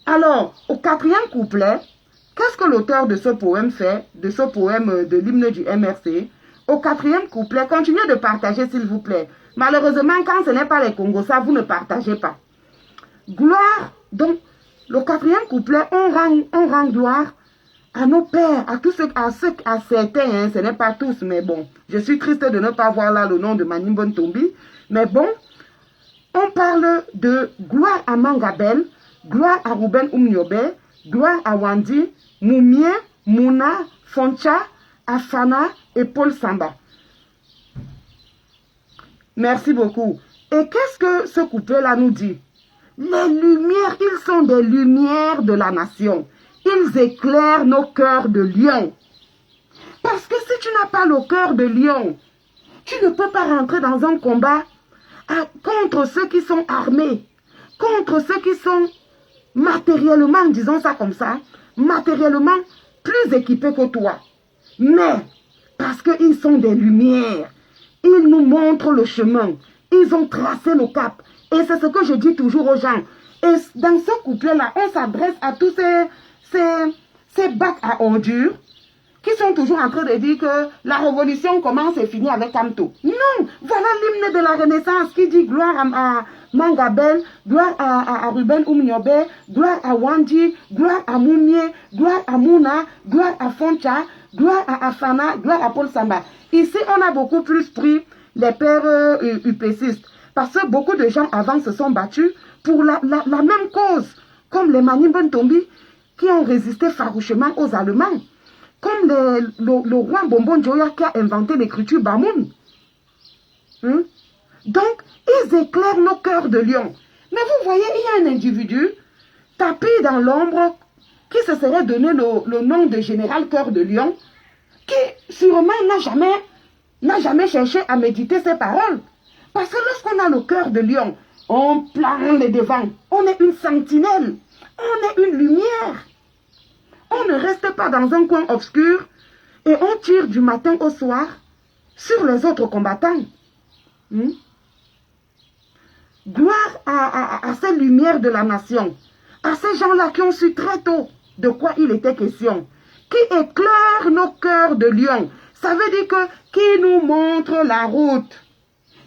Alors, au 4e couplet, qu'est-ce que l'auteur de ce poème fait, de ce poème de l'hymne du MRC? Au 4e couplet, continuez de partager s'il vous plaît. Malheureusement, quand ce n'est pas les Congossas, vous ne partagez pas. Gloire, donc, le 4e couplet, on rend gloire à nos pères, à certains, hein, ce n'est pas tous, mais bon, je suis triste de ne pas voir là le nom de Manimbon Tombi, mais bon, on parle de gloire à Mangabel, gloire à Ruben Umniobe, gloire à Wandi, Moumie, Mouna, Foncha, Afana et Paul Samba. Merci beaucoup. Et qu'est-ce que ce couplet-là nous dit? Les lumières, ils sont des lumières de la nation. Ils éclairent nos cœurs de lion. Parce que si tu n'as pas le cœur de lion, tu ne peux pas rentrer dans un combat contre ceux qui sont armés, contre ceux qui sont matériellement, disons ça comme ça, matériellement plus équipés que toi. Mais, parce qu'ils sont des lumières, ils nous montrent le chemin, ils ont tracé le cap. Et c'est ce que je dis toujours aux gens. Et dans ce couplet-là, on s'adresse à tous ces bacs à ordures qui sont toujours en train de dire que la révolution commence et finit avec Kamto. Non, voilà l'hymne de la Renaissance qui dit gloire à Mangabel, gloire à Ruben Umniobe, gloire à Wandi, gloire à Moumie, gloire à Mouna, gloire à Foncha, gloire à Afana, gloire à Paul Samba. Ici, on a beaucoup plus pris les pères UPCistes parce que beaucoup de gens avant se sont battus pour la même cause, comme les Manimbon Tombi qui ont résisté farouchement aux Allemands, comme le roi Bonbon Joya qui a inventé l'écriture Bamoun. Donc, ils éclairent nos cœurs de lion. Mais vous voyez, il y a un individu tapis dans l'ombre qui se serait donné le nom de général cœur de lion, qui sûrement n'a jamais cherché à méditer ses paroles. Parce que lorsqu'on a le cœur de lion, on plane les devants, on est une sentinelle, on est une lumière. On ne reste pas dans un coin obscur et on tire du matin au soir sur les autres combattants. Gloire à ces lumières de la nation, à ces gens-là qui ont su très tôt de quoi il était question, qui éclairent nos cœurs de lion. Ça veut dire que qui nous montre la route,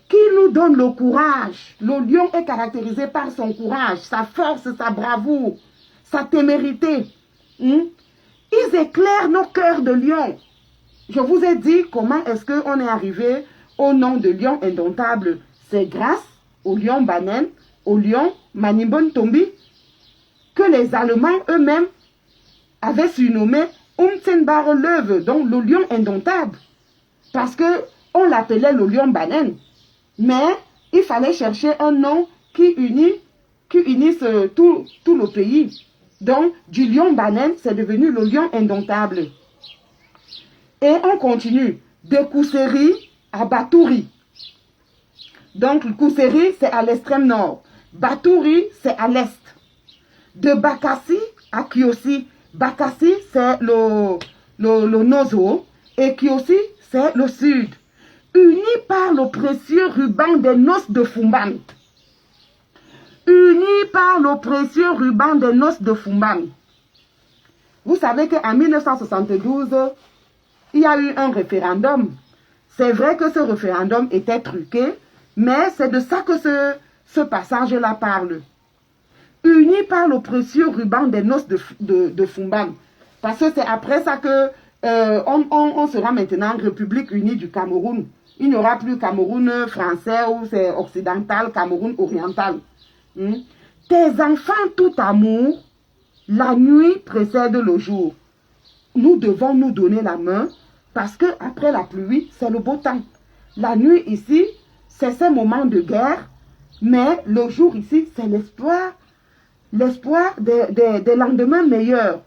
qui nous donne le courage. Le lion est caractérisé par son courage, sa force, sa bravoure, sa témérité. Ils éclairent nos cœurs de lion. Je vous ai dit comment est-ce qu'on est arrivé au nom de lion indomptable. C'est grâce au lion Banen, au lion Manimbon Tombi, que les Allemands eux-mêmes avaient surnommé Umtsenbare Löwe, donc le lion indomptable. Parce qu'on l'appelait le lion Banen. Mais il fallait chercher un nom qui unisse tout le pays. Donc, du lion Banen, c'est devenu le lion indomptable. Et on continue. De Kousséri à Batouri. Donc, Kousséri, c'est à l'extrême nord. Batouri, c'est à l'est. De Bakassi à Kiossi. Bakassi, c'est le Nozo, et qui aussi, c'est le sud, unis par le précieux ruban des noces de Fumban. Unis par le précieux ruban des noces de Fumban. Vous savez qu'en 1972, il y a eu un référendum. C'est vrai que ce référendum était truqué, mais c'est de ça que ce passage-là parle. Unis par le précieux ruban des noces de Fumban. Parce que c'est après ça que on sera maintenant République unie du Cameroun. Il n'y aura plus Cameroun français ou c'est occidental, Cameroun oriental. Tes enfants tout amour, la nuit précède le jour. Nous devons nous donner la main parce que après la pluie, c'est le beau temps. La nuit ici, c'est ce moment de guerre, mais le jour ici, c'est l'espoir. L'espoir des lendemains meilleurs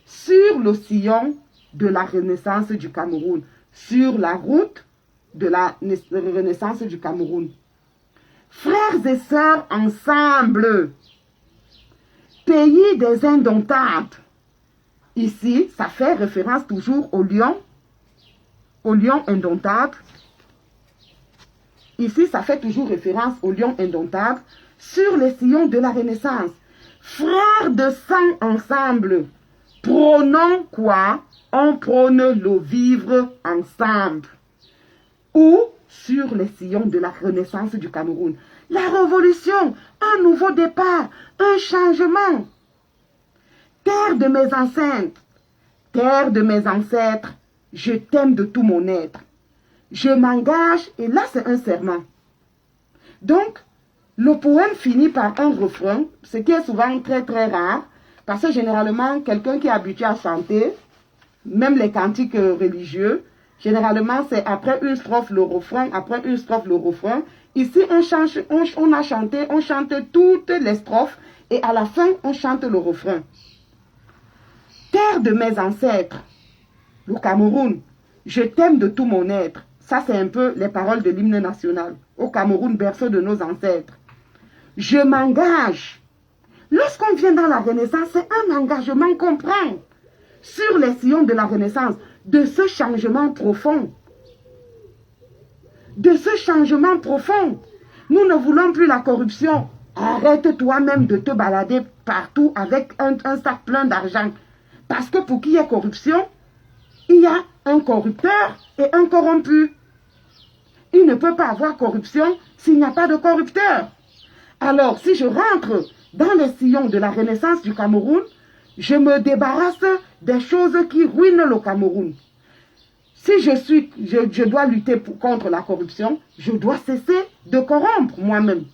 sur le sillon de la renaissance du Cameroun, sur la route de la renaissance du Cameroun. Frères et sœurs ensemble, pays des indomptables. Ici, ça fait référence toujours au lion indomptable. Ici, ça fait toujours référence au lion indomptable sur les sillons de la Renaissance. Frères de sang ensemble, prônons quoi? On prône le vivre ensemble. Ou sur les sillons de la Renaissance du Cameroun. La révolution, un nouveau départ, un changement. Terre de mes ancêtres, terre de mes ancêtres, je t'aime de tout mon être. Je m'engage, et là c'est un serment. Donc, le poème finit par un refrain, ce qui est souvent très très rare, parce que généralement, quelqu'un qui est habitué à chanter, même les cantiques religieux, généralement c'est après une strophe le refrain, après une strophe le refrain. Ici, on a chanté, on chante toutes les strophes, et à la fin, on chante le refrain. Terre de mes ancêtres, le Cameroun, je t'aime de tout mon être. Ça, c'est un peu les paroles de l'hymne national. Au Cameroun, berceau de nos ancêtres. Je m'engage. Lorsqu'on vient dans la Renaissance, c'est un engagement qu'on prend sur les sillons de la Renaissance, de ce changement profond. De ce changement profond. Nous ne voulons plus la corruption. Arrête toi-même de te balader partout avec un sac plein d'argent. Parce que pour qu'il y ait corruption, il y a un corrupteur et un corrompu. Il ne peut pas avoir corruption s'il n'y a pas de corrupteur. Alors, si je rentre dans les sillons de la Renaissance du Cameroun, je me débarrasse des choses qui ruinent le Cameroun. Si je dois lutter contre la corruption, je dois cesser de corrompre moi-même.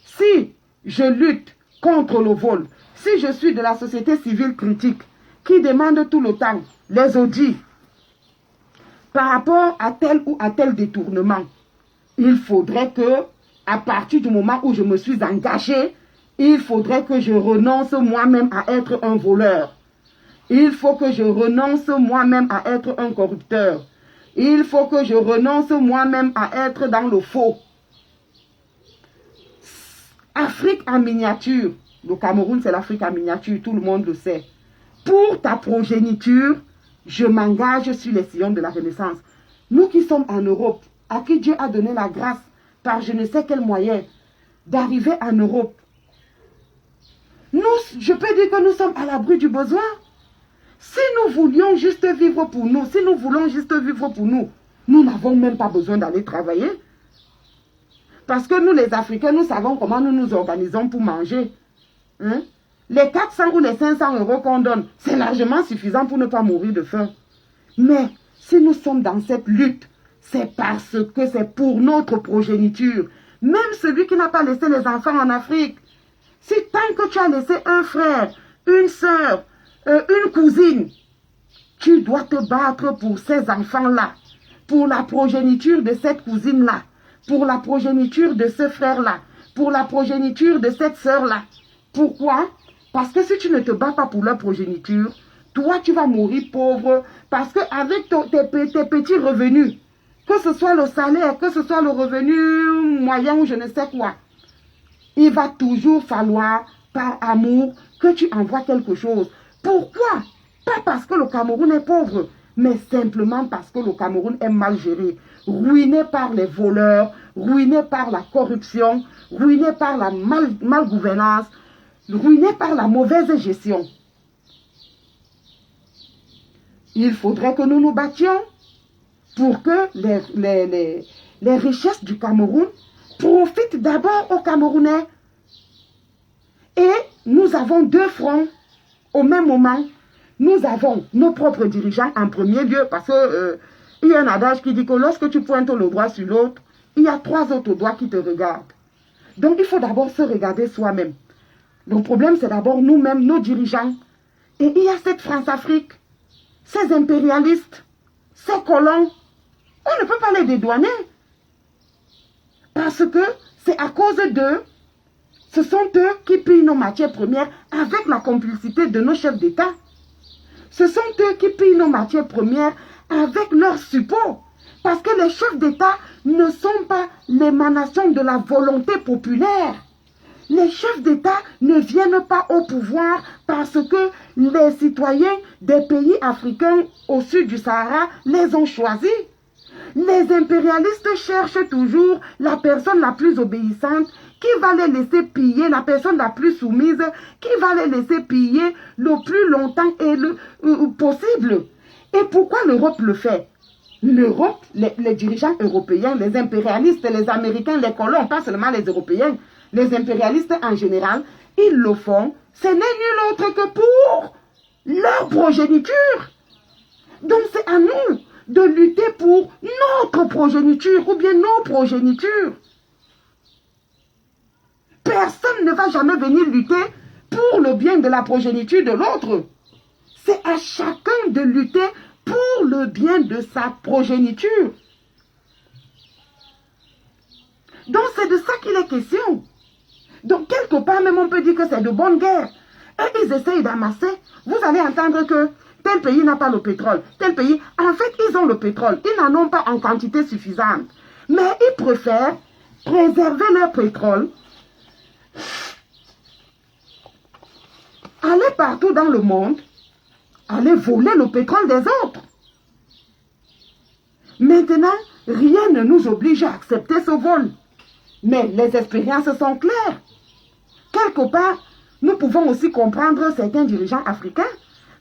Si je lutte contre le vol, si je suis de la société civile critique qui demande tout le temps les audits par rapport à tel ou à tel détournement, il faudrait que, à partir du moment où je me suis engagé, il faudrait que je renonce moi-même à être un voleur. Il faut que je renonce moi-même à être un corrupteur. Il faut que je renonce moi-même à être dans le faux. Afrique en miniature. Le Cameroun, c'est l'Afrique en miniature, tout le monde le sait. Pour ta progéniture, je m'engage sur les sillons de la Renaissance. Nous qui sommes en Europe, à qui Dieu a donné la grâce, par je ne sais quel moyen, d'arriver en Europe. Nous, je peux dire que nous sommes à l'abri du besoin. Si nous voulions juste vivre pour nous, si nous voulons juste vivre pour nous, nous n'avons même pas besoin d'aller travailler. Parce que nous, les Africains, nous savons comment nous nous organisons pour manger. Hein? Les 400 ou les 500 euros qu'on donne, c'est largement suffisant pour ne pas mourir de faim. Mais si nous sommes dans cette lutte, c'est parce que c'est pour notre progéniture. Même celui qui n'a pas laissé les enfants en Afrique. Si tant que tu as laissé un frère, une soeur, une cousine, tu dois te battre pour ces enfants-là, pour la progéniture de cette cousine-là, pour la progéniture de ce frère-là, pour la progéniture de cette sœur-là. Pourquoi? Parce que si tu ne te bats pas pour leur progéniture, toi tu vas mourir pauvre, parce qu'avec tes petits revenus, que ce soit le salaire, que ce soit le revenu moyen ou je ne sais quoi, il va toujours falloir, par amour, que tu envoies quelque chose. Pourquoi? Pas parce que le Cameroun est pauvre, mais simplement parce que le Cameroun est mal géré, ruiné par les voleurs, ruiné par la corruption, ruiné par la malgouvernance, ruiné par la mauvaise gestion. Il faudrait que nous nous battions pour que les richesses du Cameroun profitent d'abord aux Camerounais. Et nous avons deux fronts au même moment. Nous avons nos propres dirigeants en premier lieu, parce que il y a un adage qui dit que lorsque tu pointes le doigt sur l'autre, il y a trois autres doigts qui te regardent. Donc il faut d'abord se regarder soi-même. Le problème, c'est d'abord nous-mêmes, nos dirigeants. Et il y a cette France-Afrique, ces impérialistes, ces colons. On ne peut pas les dédouaner. Parce que c'est à cause d'eux, ce sont eux qui pillent nos matières premières avec la complicité de nos chefs d'État. Ce sont eux qui pillent nos matières premières avec leur support. Parce que les chefs d'État ne sont pas l'émanation de la volonté populaire. Les chefs d'État ne viennent pas au pouvoir parce que les citoyens des pays africains au sud du Sahara les ont choisis. Les impérialistes cherchent toujours la personne la plus obéissante qui va les laisser piller, la personne la plus soumise, qui va les laisser piller le plus longtemps et possible. Et pourquoi l'Europe le fait? L'Europe, les dirigeants européens, les impérialistes, les Américains, les colons, pas seulement les Européens, les impérialistes en général, ils le font. Ce n'est nul autre que pour leur progéniture. Donc c'est à nous de lutter pour notre progéniture ou bien nos progénitures. Personne ne va jamais venir lutter pour le bien de la progéniture de l'autre. C'est à chacun de lutter pour le bien de sa progéniture. Donc c'est de ça qu'il est question. Donc quelque part même on peut dire que c'est de bonne guerre. Et ils essayent d'amasser. Vous allez entendre que tel pays n'a pas le pétrole. Tel pays, en fait ils ont le pétrole. Ils n'en ont pas en quantité suffisante. Mais ils préfèrent préserver leur pétrole. Aller partout dans le monde. Aller voler le pétrole des autres. Maintenant, rien ne nous oblige à accepter ce vol. Mais les expériences sont claires. Quelque part, nous pouvons aussi comprendre certains dirigeants africains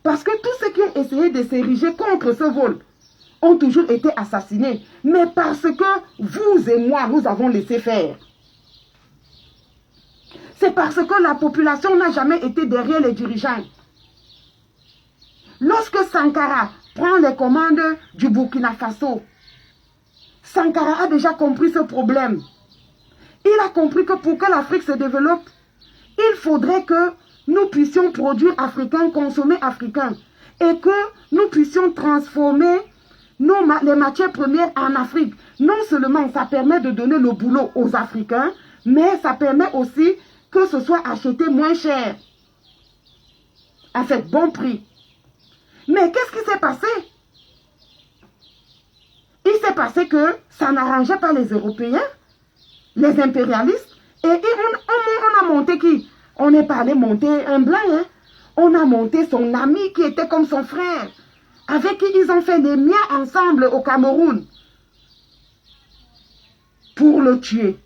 parce que tous ceux qui ont essayé de s'ériger contre ce vol ont toujours été assassinés. Mais parce que vous et moi, nous avons laissé faire. C'est parce que la population n'a jamais été derrière les dirigeants. Lorsque Sankara prend les commandes du Burkina Faso, Sankara a déjà compris ce problème. Il a compris que pour que l'Afrique se développe, il faudrait que nous puissions produire africain, consommer africain. Et que nous puissions transformer les matières premières en Afrique. Non seulement ça permet de donner le boulot aux Africains, mais ça permet aussi que ce soit acheté moins cher. À fait bon prix. Mais qu'est-ce qui s'est passé? Il s'est passé que ça n'arrangeait pas les Européens, les impérialistes, et on a monté qui? On n'est pas allé monter un blanc, hein? On a monté son ami qui était comme son frère, avec qui ils ont fait des miens ensemble au Cameroun, pour le tuer.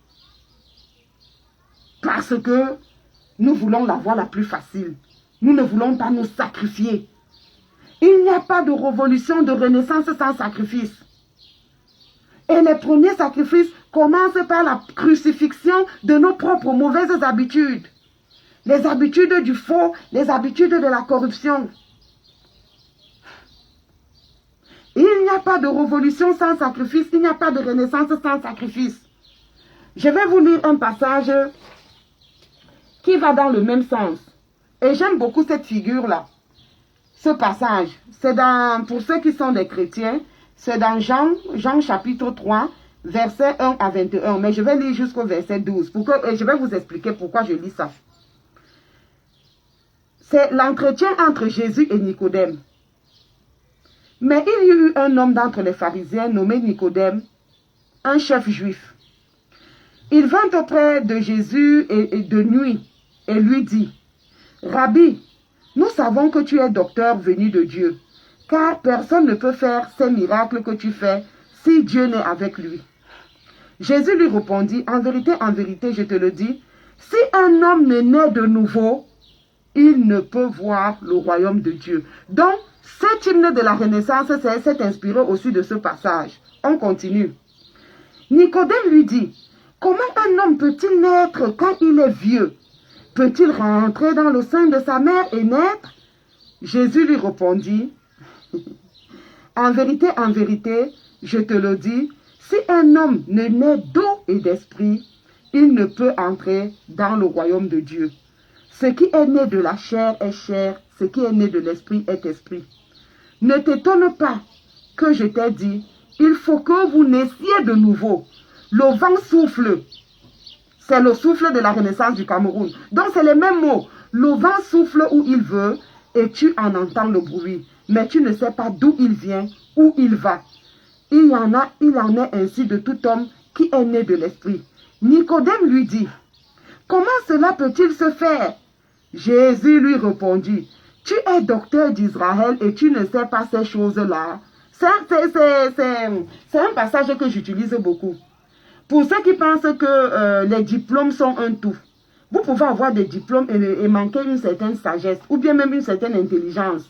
Parce que nous voulons la voie la plus facile. Nous ne voulons pas nous sacrifier. Il n'y a pas de révolution, de renaissance sans sacrifice. Et les premiers sacrifices commencent par la crucifixion de nos propres mauvaises habitudes. Les habitudes du faux, les habitudes de la corruption. Il n'y a pas de révolution sans sacrifice, il n'y a pas de renaissance sans sacrifice. Je vais vous lire un passage qui va dans le même sens. Et j'aime beaucoup cette figure-là. Ce passage, c'est pour ceux qui sont des chrétiens, c'est dans Jean chapitre 3, versets 1 à 21. Mais je vais lire jusqu'au verset 12. Et je vais vous expliquer pourquoi je lis ça. C'est l'entretien entre Jésus et Nicodème. Mais il y eut un homme d'entre les pharisiens nommé Nicodème, un chef juif. Il vint auprès de Jésus et de nuit et lui dit, « Rabbi, nous savons que tu es docteur venu de Dieu, car personne ne peut faire ces miracles que tu fais si Dieu n'est avec lui. Jésus lui répondit, en vérité, je te le dis, si un homme ne naît de nouveau, il ne peut voir le royaume de Dieu. Donc, cet hymne de la Renaissance s'est inspiré aussi de ce passage. On continue. Nicodème lui dit, comment un homme peut-il naître quand il est vieux? Peut-il rentrer dans le sein de sa mère et naître? Jésus lui répondit, en vérité, je te le dis, si un homme ne naît d'eau et d'esprit, il ne peut entrer dans le royaume de Dieu. Ce qui est né de la chair est chair, ce qui est né de l'esprit est esprit. Ne t'étonne pas que je t'ai dit, il faut que vous naissiez de nouveau. Le vent souffle. C'est le souffle de la Renaissance du Cameroun. Donc c'est les mêmes mots. Le vent souffle où il veut et tu en entends le bruit. Mais tu ne sais pas d'où il vient, où il va. Il en est ainsi de tout homme qui est né de l'esprit. Nicodème lui dit, comment cela peut-il se faire? Jésus lui répondit, tu es docteur d'Israël et tu ne sais pas ces choses-là. C'est un passage que j'utilise beaucoup. Pour ceux qui pensent que les diplômes sont un tout, vous pouvez avoir des diplômes et manquer une certaine sagesse ou bien même une certaine intelligence.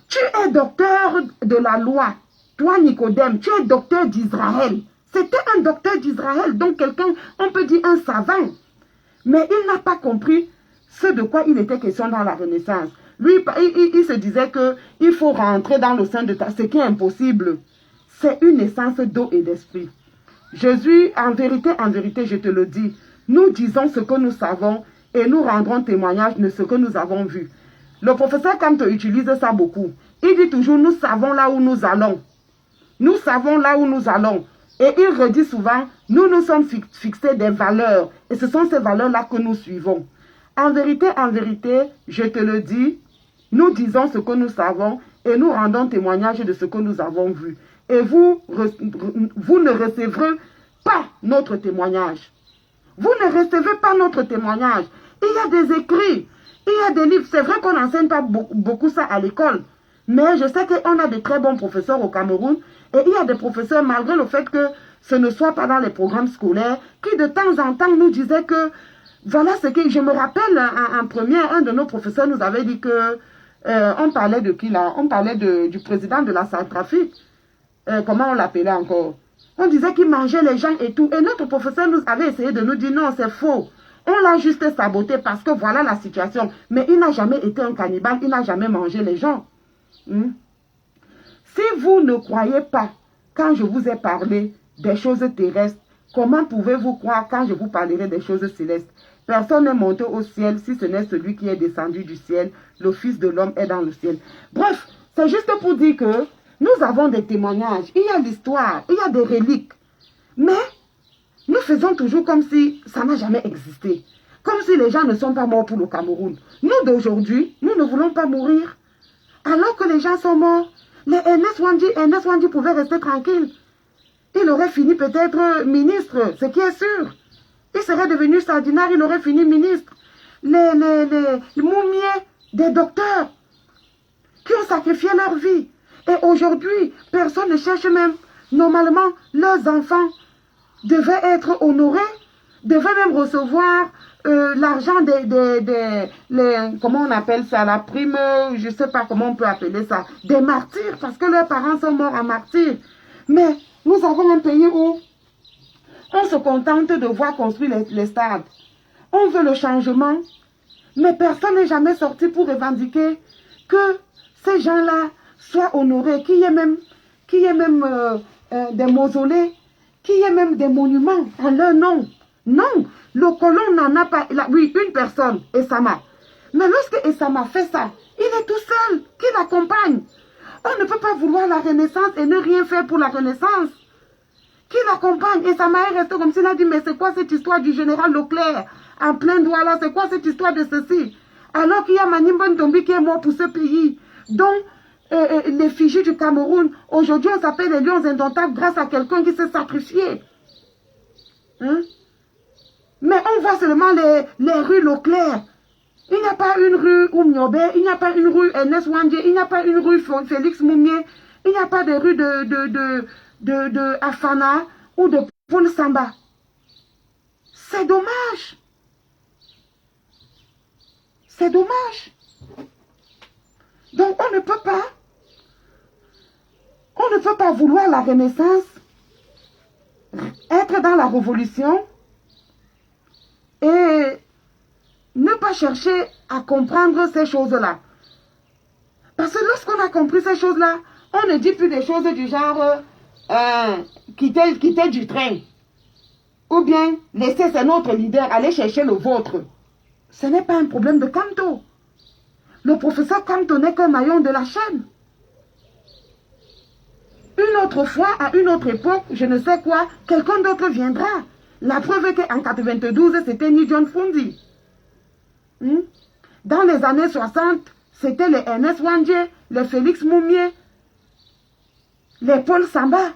Tu es docteur de la loi. Toi, Nicodème, tu es docteur d'Israël. C'était un docteur d'Israël, donc quelqu'un, on peut dire un savant. Mais il n'a pas compris ce de quoi il était question dans la Renaissance. Lui, il se disait qu'il faut rentrer dans le sein de ta... Ce qui est impossible. C'est une naissance d'eau et d'esprit. Jésus, en vérité, je te le dis, nous disons ce que nous savons et nous rendrons témoignage de ce que nous avons vu. Le professeur Kant utilise ça beaucoup. Il dit toujours, nous savons là où nous allons. Nous savons là où nous allons. Et il redit souvent, nous nous sommes fixés des valeurs. Et ce sont ces valeurs-là que nous suivons. En vérité, je te le dis, nous disons ce que nous savons et nous rendons témoignage de ce que nous avons vu. Et vous ne recevrez pas notre témoignage. Vous ne recevez pas notre témoignage. Il y a des écrits, il y a des livres. C'est vrai qu'on n'enseigne pas beaucoup ça à l'école. Mais je sais qu'on a de très bons professeurs au Cameroun. Et il y a des professeurs, malgré le fait que ce ne soit pas dans les programmes scolaires, qui de temps en temps nous disaient que, voilà ce que je me rappelle, en première, un de nos professeurs nous avait dit que, on parlait de qui là? On parlait du président de la Centrafrique. Comment on l'appelait encore? On disait qu'il mangeait les gens et tout. Et notre professeur nous avait essayé de nous dire non, c'est faux. On l'a juste saboté parce que voilà la situation. Mais il n'a jamais été un cannibale, il n'a jamais mangé les gens. Si vous ne croyez pas quand je vous ai parlé des choses terrestres, comment pouvez-vous croire quand je vous parlerai des choses célestes? Personne n'est monté au ciel si ce n'est celui qui est descendu du ciel. Le Fils de l'homme est dans le ciel. Bref, c'est juste pour dire que nous avons des témoignages, il y a l'histoire, il y a des reliques. Mais nous faisons toujours comme si ça n'a jamais existé. Comme si les gens ne sont pas morts pour le Cameroun. Nous d'aujourd'hui, nous ne voulons pas mourir. Alors que les gens sont morts. Les Ernest Wandi pouvait rester tranquille. Il aurait fini peut-être ministre, ce qui est sûr. Il serait devenu sardinard, il aurait fini ministre. Les moumiers des docteurs qui ont sacrifié leur vie. Et aujourd'hui, personne ne cherche même. Normalement, leurs enfants devaient être honorés, devaient même recevoir l'argent comment on appelle ça, la prime, je ne sais pas comment on peut appeler ça, des martyrs, parce que leurs parents sont morts en martyrs. Mais nous avons un pays où on se contente de voir construire les stades. On veut le changement, mais personne n'est jamais sorti pour revendiquer que ces gens-là soient honorés, qu'il y ait même des mausolées, qu'il y ait même des monuments en leur nom. Non, le colon n'en a pas. Oui, une personne, Essama. Mais lorsque Essama fait ça, il est tout seul, qui l'accompagne. On ne peut pas vouloir la renaissance et ne rien faire pour la renaissance. Qui l'accompagne? Essama est resté comme s'il a dit, mais c'est quoi cette histoire du général Leclerc en plein droit là? C'est quoi cette histoire de ceci? Alors qu'il y a Manimba Ntombi qui est mort pour ce pays. Donc, l'effigie du Cameroun, aujourd'hui on s'appelle les lions indomptables grâce à quelqu'un qui s'est sacrifié. Hein? Mais on voit seulement les rues Leclerc. Il n'y a pas une rue Oumniobé, il n'y a pas une rue Ernest Wandje, il n'y a pas une rue Félix Moumié, il n'y a pas de rue de Afana ou de Paul Samba. C'est dommage. C'est dommage. Donc on ne peut pas vouloir la renaissance, être dans la révolution et ne pas chercher à comprendre ces choses-là. Parce que lorsqu'on a compris ces choses-là, on ne dit plus des choses du genre quitter du train. Ou bien laisser c'est notre leader, aller chercher le vôtre. Ce n'est pas un problème de Kamto. Le professeur Kamto n'est qu'un maillon de la chaîne. Une autre fois, à une autre époque, je ne sais quoi, quelqu'un d'autre viendra. La preuve est qu'en 92, c'était Ni John Fundi. Dans les années 60, c'était les Ernest Wandje, les Félix Moumié, les Paul Samba.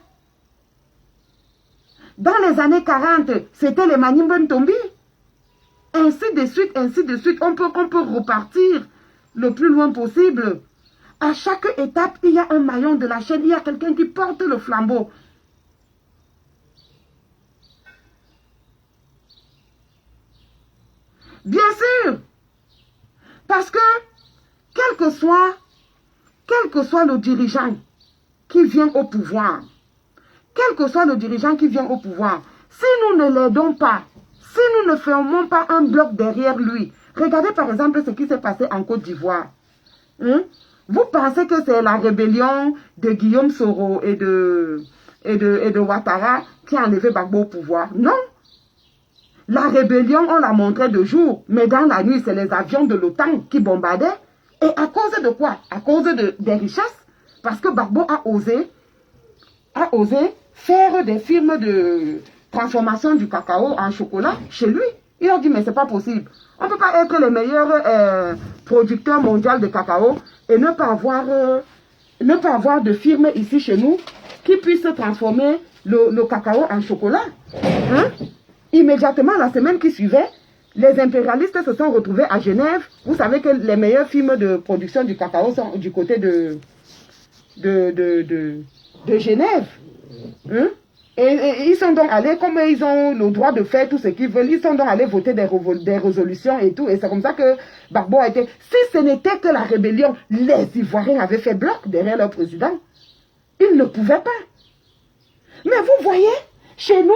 Dans les années 40, c'était les Manimben Tombi. Ainsi de suite, ainsi de suite. On peut repartir le plus loin possible. À chaque étape, il y a un maillon de la chaîne, il y a quelqu'un qui porte le flambeau. Bien sûr, parce que quel que soit le dirigeant qui vient au pouvoir, si nous ne l'aidons pas, si nous ne fermons pas un bloc derrière lui, regardez par exemple ce qui s'est passé en Côte d'Ivoire. Vous pensez que c'est la rébellion de Guillaume Soro et de Ouattara qui a enlevé Gbagbo au pouvoir? Non. La rébellion, on la montrait de jour, mais dans la nuit, c'est les avions de l'OTAN qui bombardaient. Et à cause de quoi? À cause des richesses. Parce que Gbagbo a osé faire des firmes de transformation du cacao en chocolat chez lui. Il a dit, mais c'est pas possible. On ne peut pas être les meilleurs producteurs mondiaux de cacao et ne pas avoir de firme ici chez nous qui puisse transformer le cacao en chocolat. Immédiatement, la semaine qui suivait, les impérialistes se sont retrouvés à Genève. Vous savez que les meilleures firmes de production du cacao sont du côté de Genève. Et ils sont donc allés, comme ils ont le droit de faire tout ce qu'ils veulent, ils sont donc allés voter des résolutions et tout. Et c'est comme ça que Gbagbo a été... Si ce n'était que la rébellion, les Ivoiriens avaient fait bloc derrière leur président. Ils ne pouvaient pas. Mais vous voyez, chez nous,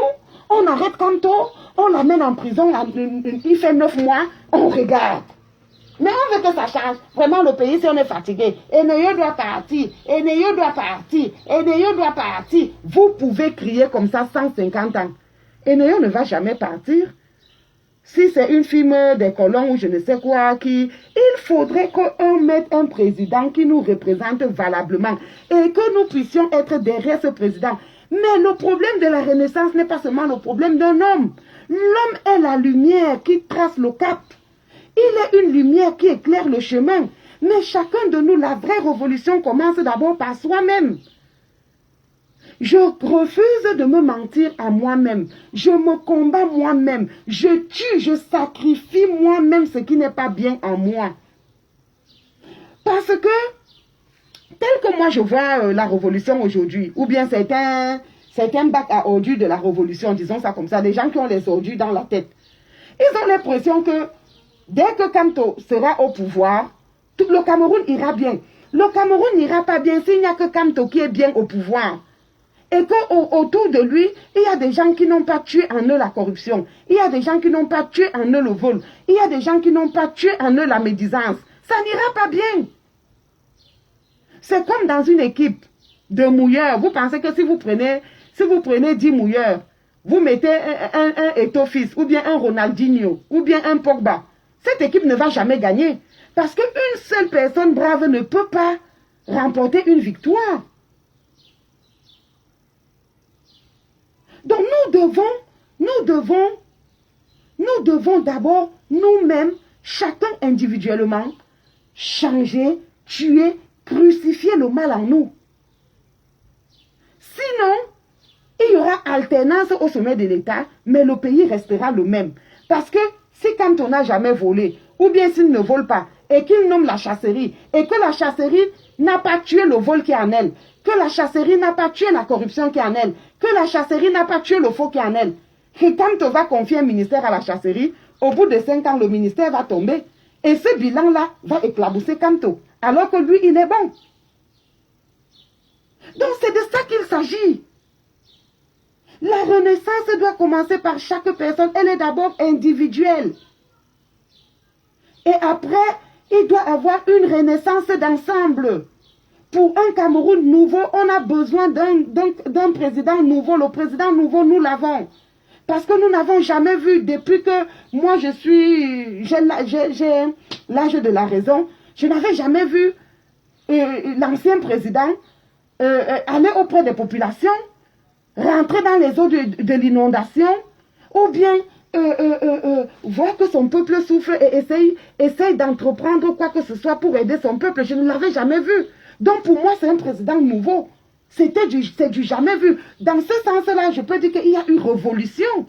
on arrête Kamto, on l'amène en prison, il fait 9 mois, on regarde. Mais on veut que ça change. Vraiment, le pays, si on est fatigué, Eneyo doit partir, Eneyo doit partir, Eneyo doit partir. Vous pouvez crier comme ça 150 ans. Eneyo ne va jamais partir. Si c'est une firme des colons ou je ne sais quoi, il faudrait qu'on mette un président qui nous représente valablement et que nous puissions être derrière ce président. Mais le problème de la Renaissance n'est pas seulement le problème d'un homme. L'homme est la lumière qui trace le cap. Il est une lumière qui éclaire le chemin. Mais chacun de nous, la vraie révolution commence d'abord par soi-même. Je refuse de me mentir à moi-même. Je me combats moi-même. Je tue, je sacrifie moi-même ce qui n'est pas bien en moi. Parce que, tel que moi je vois la révolution aujourd'hui, ou bien c'est un bac à ordures de la révolution, disons ça comme ça, des gens qui ont les ordures dans la tête. Ils ont l'impression que dès que Kamto sera au pouvoir, tout le Cameroun ira bien. Le Cameroun n'ira pas bien s'il n'y a que Kamto qui est bien au pouvoir. Et qu'autour de lui, il y a des gens qui n'ont pas tué en eux la corruption. Il y a des gens qui n'ont pas tué en eux le vol. Il y a des gens qui n'ont pas tué en eux la médisance. Ça n'ira pas bien. C'est comme dans une équipe de mouilleurs. Vous pensez que si vous prenez 10 mouilleurs, vous mettez un Eto'o ou bien un Ronaldinho, ou bien un Pogba, cette équipe ne va jamais gagner. Parce qu'une seule personne brave ne peut pas remporter une victoire. Donc nous devons d'abord nous-mêmes, chacun individuellement, changer, tuer, crucifier le mal en nous. Sinon, il y aura alternance au sommet de l'État, mais le pays restera le même. Parce que si quand on n'a jamais volé, ou bien s'il ne vole pas, et qu'il nomme la chasserie, et que la chasserie n'a pas tué le vol qui est en elle, que la chasserie n'a pas tué la corruption qui est en elle, que la chasserie n'a pas tué le faux qui est en elle, que quand on va confier un ministère à la chasserie, au bout de 5 ans, le ministère va tomber, et ce bilan-là va éclabousser Kamto, alors que lui, il est bon. Donc c'est de ça qu'il s'agit. La renaissance doit commencer par chaque personne. Elle est d'abord individuelle. Et après, il doit avoir une renaissance d'ensemble. Pour un Cameroun nouveau, on a besoin d'un président nouveau. Le président nouveau, nous l'avons. Parce que nous n'avons jamais vu, depuis que moi j'ai l'âge de la raison, je n'avais jamais vu l'ancien président aller auprès des populations, rentrer dans les eaux de l'inondation, ou bien voir que son peuple souffre et essaye d'entreprendre quoi que ce soit pour aider son peuple. Je ne l'avais jamais vu. Donc pour moi, c'est un président nouveau. C'est du jamais vu. Dans ce sens-là, je peux dire qu'il y a une révolution.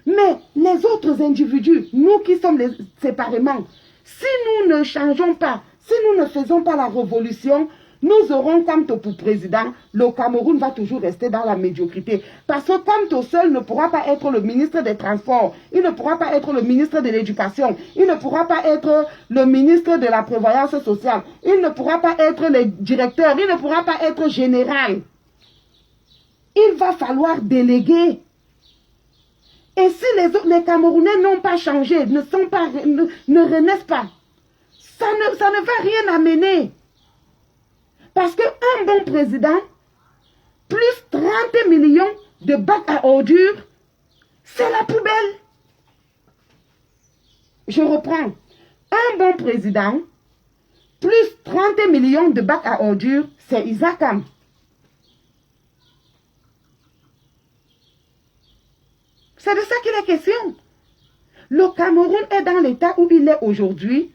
Mais les autres individus, nous qui sommes séparément, si nous ne changeons pas, si nous ne faisons pas la révolution, nous aurons Kamto pour président, le Cameroun va toujours rester dans la médiocrité. Parce que Kamto seul ne pourra pas être le ministre des Transports, il ne pourra pas être le ministre de l'Éducation, il ne pourra pas être le ministre de la Prévoyance sociale, il ne pourra pas être le directeur, il ne pourra pas être général. Il va falloir déléguer. Et si les Camerounais n'ont pas changé, ne renaissent pas, ça ne va rien amener. Parce qu'un bon président, plus 30 millions de bacs à ordures, c'est la poubelle. Je reprends. Un bon président, plus 30 millions de bacs à ordures, c'est Isakam. C'est de ça qu'il est question. Le Cameroun est dans l'état où il est aujourd'hui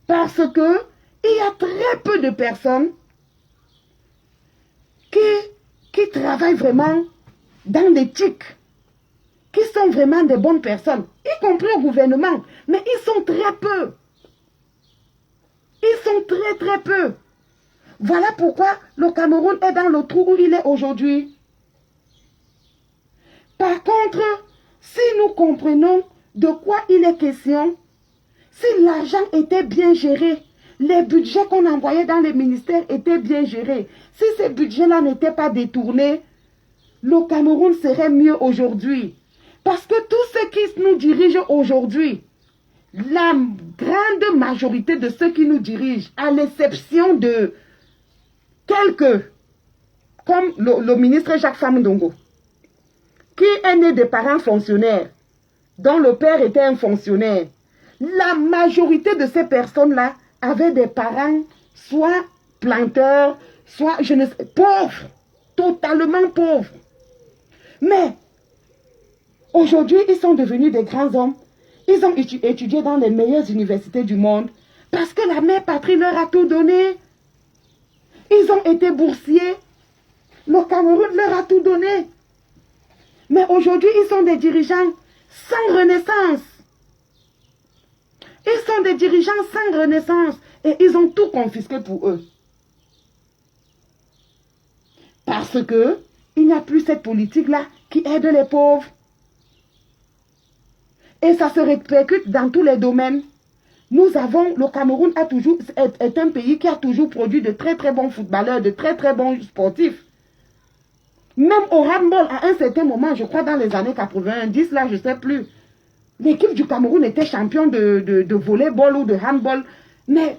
parce que il y a très peu de personnes qui travaillent vraiment dans l'éthique, qui sont vraiment des bonnes personnes, y compris au gouvernement. Mais ils sont très peu. Ils sont très très peu. Voilà pourquoi le Cameroun est dans le trou où il est aujourd'hui. Par contre, si nous comprenons de quoi il est question, si l'argent était bien géré, les budgets qu'on envoyait dans les ministères étaient bien gérés, si ces budgets-là n'étaient pas détournés, le Cameroun serait mieux aujourd'hui. Parce que tous ceux qui nous dirigent aujourd'hui, la grande majorité de ceux qui nous dirigent, à l'exception de quelques, comme le ministre Jacques Famdongo, qui est né de parents fonctionnaires, dont le père était un fonctionnaire, la majorité de ces personnes-là avaient des parents soit planteurs, soit, je ne sais, pauvres, totalement pauvres. Mais aujourd'hui, ils sont devenus des grands hommes. Ils ont étudié dans les meilleures universités du monde parce que la mère patrie leur a tout donné. Ils ont été boursiers. Le Cameroun leur a tout donné. Mais aujourd'hui, ils sont des dirigeants sans renaissance. Ils sont des dirigeants sans renaissance. Et ils ont tout confisqué pour eux. Parce que il n'y a plus cette politique-là qui aide les pauvres. Et ça se répercute dans tous les domaines. Nous avons, le Cameroun est un pays qui a toujours produit de très très bons footballeurs, de très très bons sportifs. Même au handball, à un certain moment, je crois dans les années 90, là, je ne sais plus, l'équipe du Cameroun était champion de volleyball ou de handball. Mais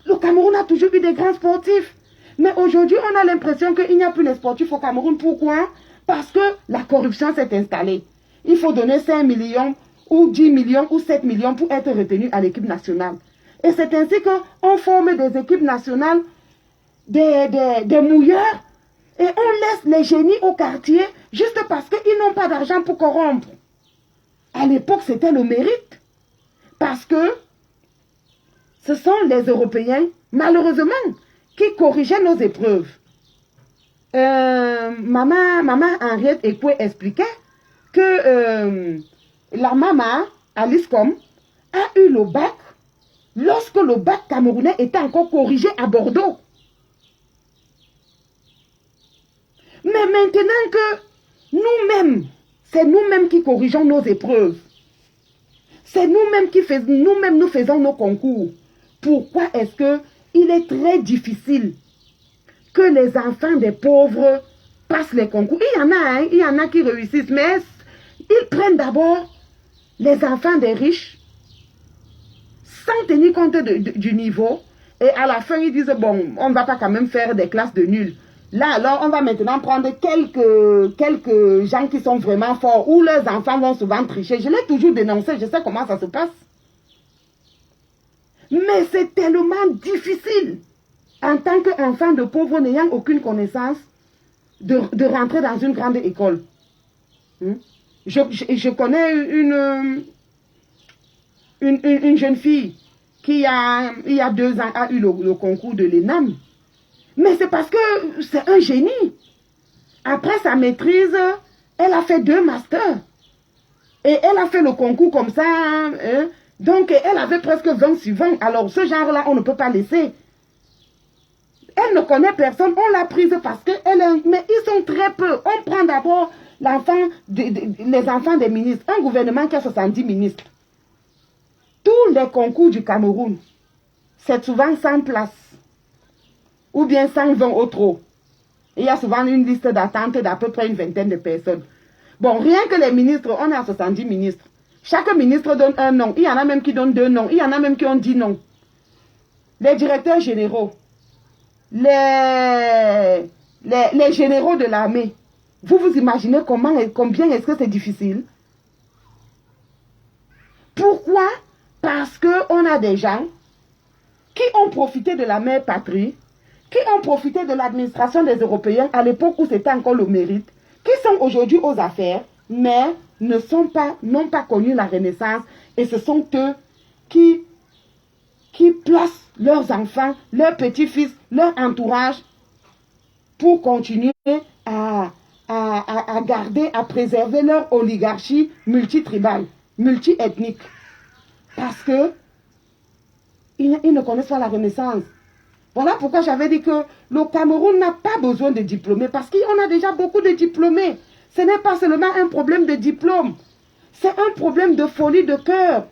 le Cameroun a toujours eu des grands sportifs. Mais aujourd'hui, on a l'impression qu'il n'y a plus de sportifs au Cameroun. Pourquoi? Parce que la corruption s'est installée. Il faut donner 5 millions ou 10 millions ou 7 millions pour être retenu à l'équipe nationale. Et c'est ainsi qu'on forme des équipes nationales, des mouilleurs, et on laisse les génies au quartier juste parce qu'ils n'ont pas d'argent pour corrompre. À l'époque, c'était le mérite. Parce que ce sont les Européens, malheureusement, qui corrigeaient nos épreuves. Maman Henriette Ekwe expliquait que la maman, Alice Com, a eu le bac lorsque le bac camerounais était encore corrigé à Bordeaux. Mais maintenant que nous-mêmes, c'est nous-mêmes qui corrigeons nos épreuves. C'est nous-mêmes qui faisons, nous-mêmes nous faisons nos concours. Pourquoi est-ce que il est très difficile que les enfants des pauvres passent les concours? Il y en a, hein, il y en a qui réussissent, mais ils prennent d'abord les enfants des riches sans tenir compte du niveau. Et à la fin, ils disent, bon, on ne va pas quand même faire des classes de nuls. Là, alors, on va maintenant prendre quelques gens qui sont vraiment forts, où leurs enfants vont souvent tricher. Je l'ai toujours dénoncé, je sais comment ça se passe. Mais c'est tellement difficile, en tant qu'enfant de pauvre n'ayant aucune connaissance, de rentrer dans une grande école. Je connais une jeune fille qui, il y a 2 ans, a eu le concours de l'ENAM. Mais c'est parce que c'est un génie. Après sa maîtrise, elle a fait 2 masters. Et elle a fait le concours comme ça. Hein. Donc, elle avait presque 20 sur 20. Alors, ce genre-là, on ne peut pas laisser. Elle ne connaît personne. On l'a prise parce qu'elle est... Mais ils sont très peu. On prend d'abord les enfants des ministres. Un gouvernement qui a 70 ministres. Tous les concours du Cameroun, c'est souvent 100 places. Ou bien 120 au trop. Il y a souvent une liste d'attente d'à peu près une vingtaine de personnes. Bon, rien que les ministres, on a 70 ministres. Chaque ministre donne un nom. Il y en a même qui donnent 2 noms. Il y en a même qui ont 10 noms. Les directeurs généraux, les généraux de l'armée. Vous vous imaginez combien est-ce que c'est difficile? Pourquoi? Parce qu'on a des gens qui ont profité de la mère patrie, qui ont profité de l'administration des Européens à l'époque où c'était encore le mérite, qui sont aujourd'hui aux affaires, mais n'ont pas connu la Renaissance, et ce sont eux qui placent leurs enfants, leurs petits-fils, leur entourage pour continuer à garder, à préserver leur oligarchie multitribale, multiethnique. Parce que ils ne connaissent pas la Renaissance. Voilà pourquoi j'avais dit que le Cameroun n'a pas besoin de diplômés, parce qu'on a déjà beaucoup de diplômés. Ce n'est pas seulement un problème de diplôme, c'est un problème de folie de cœur.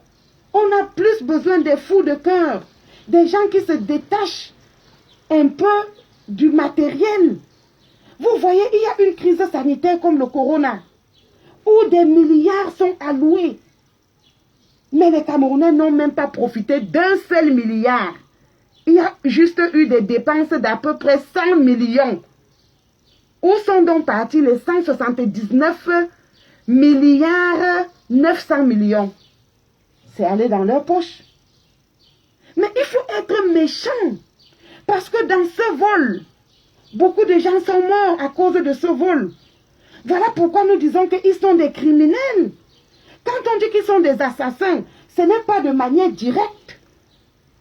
On a plus besoin des fous de cœur, des gens qui se détachent un peu du matériel. Vous voyez, il y a une crise sanitaire comme le corona, où des milliards sont alloués. Mais les Camerounais n'ont même pas profité d'un seul milliard. Il y a juste eu des dépenses d'à peu près 100 millions. Où sont donc partis les 179 milliards 900 millions? C'est allé dans leur poche. Mais il faut être méchant. Parce que dans ce vol, beaucoup de gens sont morts à cause de ce vol. Voilà pourquoi nous disons qu'ils sont des criminels. Quand on dit qu'ils sont des assassins, ce n'est pas de manière directe.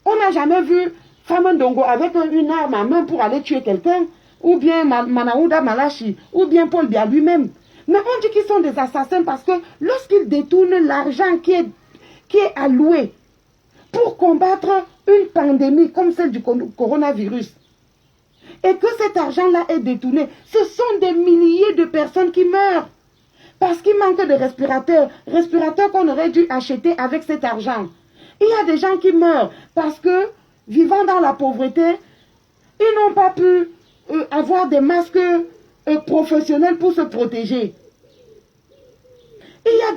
On n'a jamais vu Femme Ndongo avec une arme à main pour aller tuer quelqu'un, ou bien Manaouda Malachi, ou bien Paul Biya lui-même. Mais on dit qu'ils sont des assassins parce que lorsqu'ils détournent l'argent qui est alloué pour combattre une pandémie comme celle du coronavirus, et que cet argent-là est détourné, ce sont des milliers de personnes qui meurent. Parce qu'il manque de respirateurs qu'on aurait dû acheter avec cet argent. Il y a des gens qui meurent parce que, vivant dans la pauvreté, ils n'ont pas pu avoir des masques professionnels pour se protéger. Il y a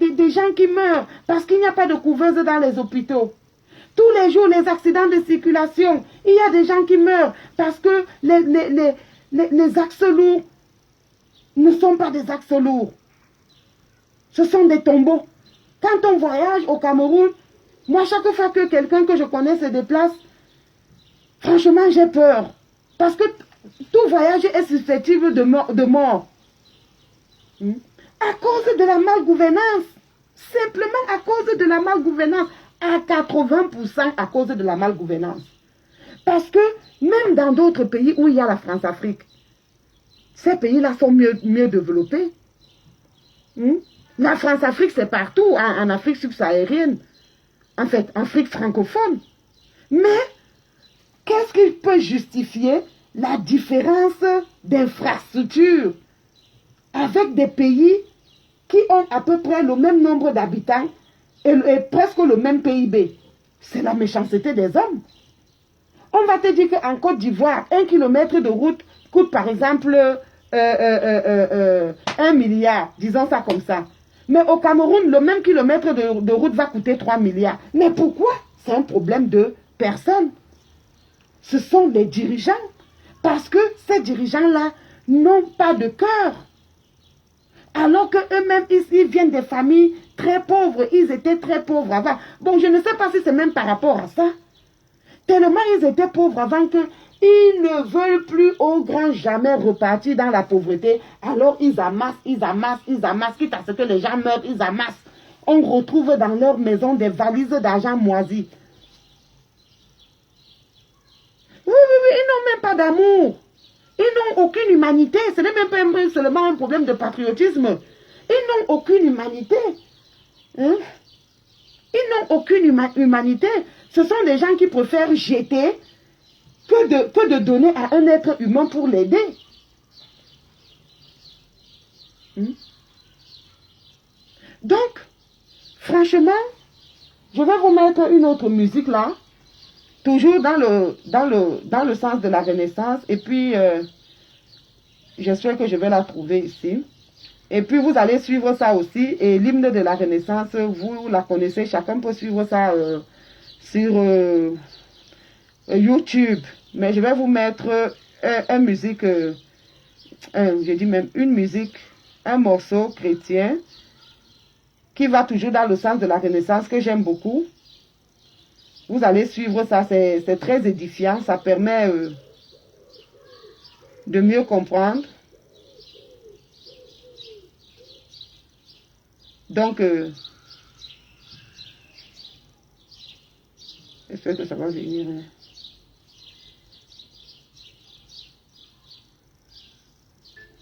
des gens qui meurent parce qu'il n'y a pas de couveuse dans les hôpitaux. Tous les jours, les accidents de circulation, il y a des gens qui meurent parce que les axes lourds ne sont pas des axes lourds. Ce sont des tombeaux. Quand on voyage au Cameroun, moi, chaque fois que quelqu'un que je connais se déplace, franchement, j'ai peur. Parce que tout voyage est susceptible de mort. À cause de la malgouvernance. Simplement à cause de la malgouvernance. À 80% à cause de la malgouvernance. Parce que même dans d'autres pays où il y a la France-Afrique, ces pays-là sont mieux développés. La France-Afrique, c'est partout, en Afrique subsaharienne. en fait, Afrique francophone. Mais, qu'est-ce qui peut justifier la différence d'infrastructures avec des pays qui ont à peu près le même nombre d'habitants et presque le même PIB? C'est la méchanceté des hommes. On va te dire qu'en Côte d'Ivoire, 1 kilomètre de route coûte par exemple 1 milliard, disons ça comme ça. Mais au Cameroun, le même kilomètre de route va coûter 3 milliards. Mais pourquoi? C'est un problème de personnes. Ce sont les dirigeants. Parce que ces dirigeants-là n'ont pas de cœur. Alors qu'eux-mêmes, ils viennent des familles très pauvres. Ils étaient très pauvres avant. Bon, je ne sais pas si c'est même par rapport à ça. Tellement ils étaient pauvres avant qu'ils ne veulent plus au grand jamais repartir dans la pauvreté. Alors ils amassent, quitte à ce que les gens meurent, ils amassent. On retrouve dans leur maison des valises d'argent moisies. Oui, ils n'ont même pas d'amour. Ils n'ont aucune humanité. Ce n'est même pas seulement un problème de patriotisme. Ils n'ont aucune humanité. Hein? Ils n'ont aucune humanité. Ce sont des gens qui préfèrent jeter que de donner à un être humain pour l'aider. Donc, franchement, je vais vous mettre une autre musique là. Toujours dans le sens de la Renaissance. Et puis, j'espère que je vais la trouver ici. Et puis, vous allez suivre ça aussi. Et l'hymne de la Renaissance, vous la connaissez. Chacun peut suivre ça sur YouTube. Mais je vais vous mettre une musique, je dis même une musique, un morceau chrétien qui va toujours dans le sens de la Renaissance que j'aime beaucoup. Vous allez suivre ça, c'est très édifiant. Ça permet de mieux comprendre. Donc, j'espère que ça va venir.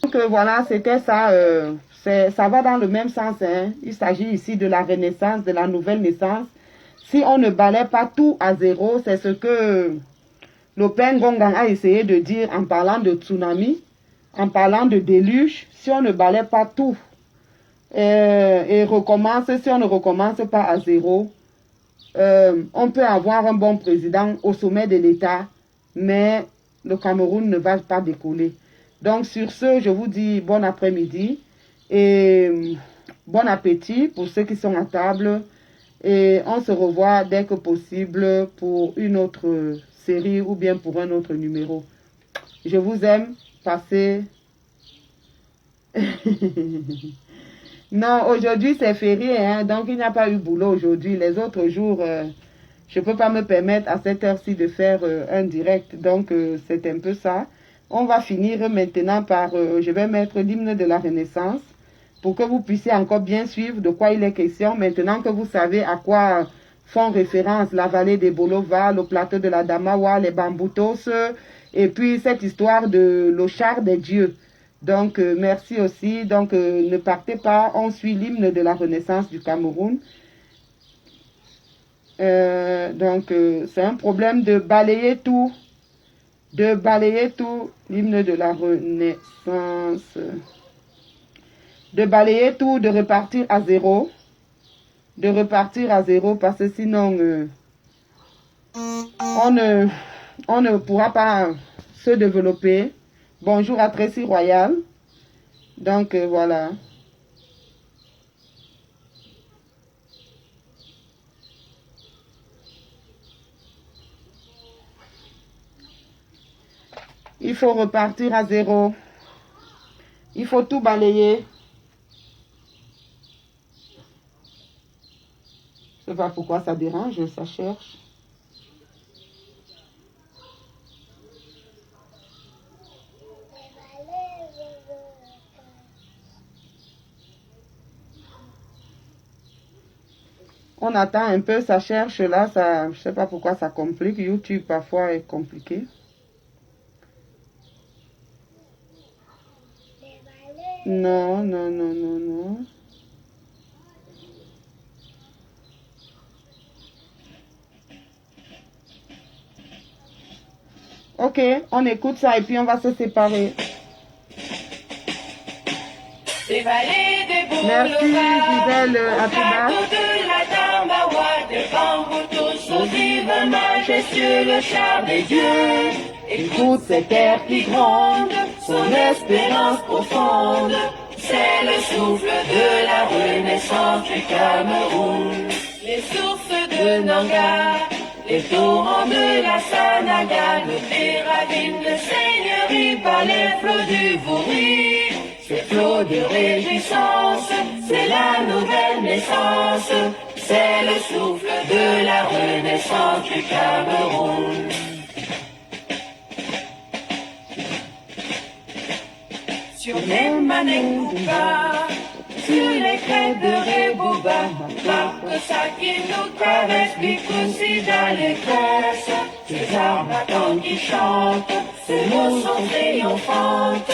Donc, voilà, c'était ça. Ça va dans le même sens. Hein. Il s'agit ici de la renaissance, de la nouvelle naissance. Si on ne balaie pas tout à zéro, c'est ce que le Père Ngongang a essayé de dire en parlant de tsunami, en parlant de déluge. Si on ne balaie pas tout et recommence, si on ne recommence pas à zéro, on peut avoir un bon président au sommet de l'État, mais le Cameroun ne va pas décoller. Donc sur ce, je vous dis bon après-midi et bon appétit pour ceux qui sont à table. Et on se revoit dès que possible pour une autre série ou bien pour un autre numéro. Je vous aime. Passez. Non, aujourd'hui c'est férié, hein, donc il n'y a pas eu boulot aujourd'hui. Les autres jours, je ne peux pas me permettre à cette heure-ci de faire un direct. Donc c'est un peu ça. On va finir maintenant par, je vais mettre l'hymne de la Renaissance pour que vous puissiez encore bien suivre de quoi il est question. Maintenant que vous savez à quoi font référence la vallée des Bolova, le plateau de la Damawa, les Bamboutos, et puis cette histoire de l'Ochar des dieux. Donc, merci aussi. Donc, ne partez pas. On suit l'hymne de la Renaissance du Cameroun. Donc, c'est un problème de balayer tout. De balayer tout. L'hymne de la Renaissance. De balayer tout, de repartir à zéro. De repartir à zéro parce que sinon, on ne pourra pas se développer. Bonjour à Tracy Royal. Donc, voilà. Il faut repartir à zéro. Il faut tout balayer. Je ne sais pas pourquoi ça dérange, ça cherche. On attend un peu, ça cherche là, ça, je ne sais pas pourquoi ça complique. YouTube parfois est compliqué. Non, non, non, non, non. Ok, on écoute ça et puis on va se séparer. Des vallées, des Merci Gisèle Atiba. de la Tambawa, devant vous tous, aux îles majestueux, le char des dieux. Écoute cette terre qui gronde, son espérance profonde. C'est le souffle de la renaissance du Cameroun. Les sources de Nanga, les torrents de la Sanaga, les ravines de seigneurie par les flots du Vouri. Ce flot de réjouissance, c'est la nouvelle naissance, c'est le souffle de la renaissance du Cameroun. Sur les Manekouka, sur les crêtes de Rebouba, marque ça qui nous caresse, Bikoussi dans les tresses, ces armatons qui chantent, ces mots sont triomphantes.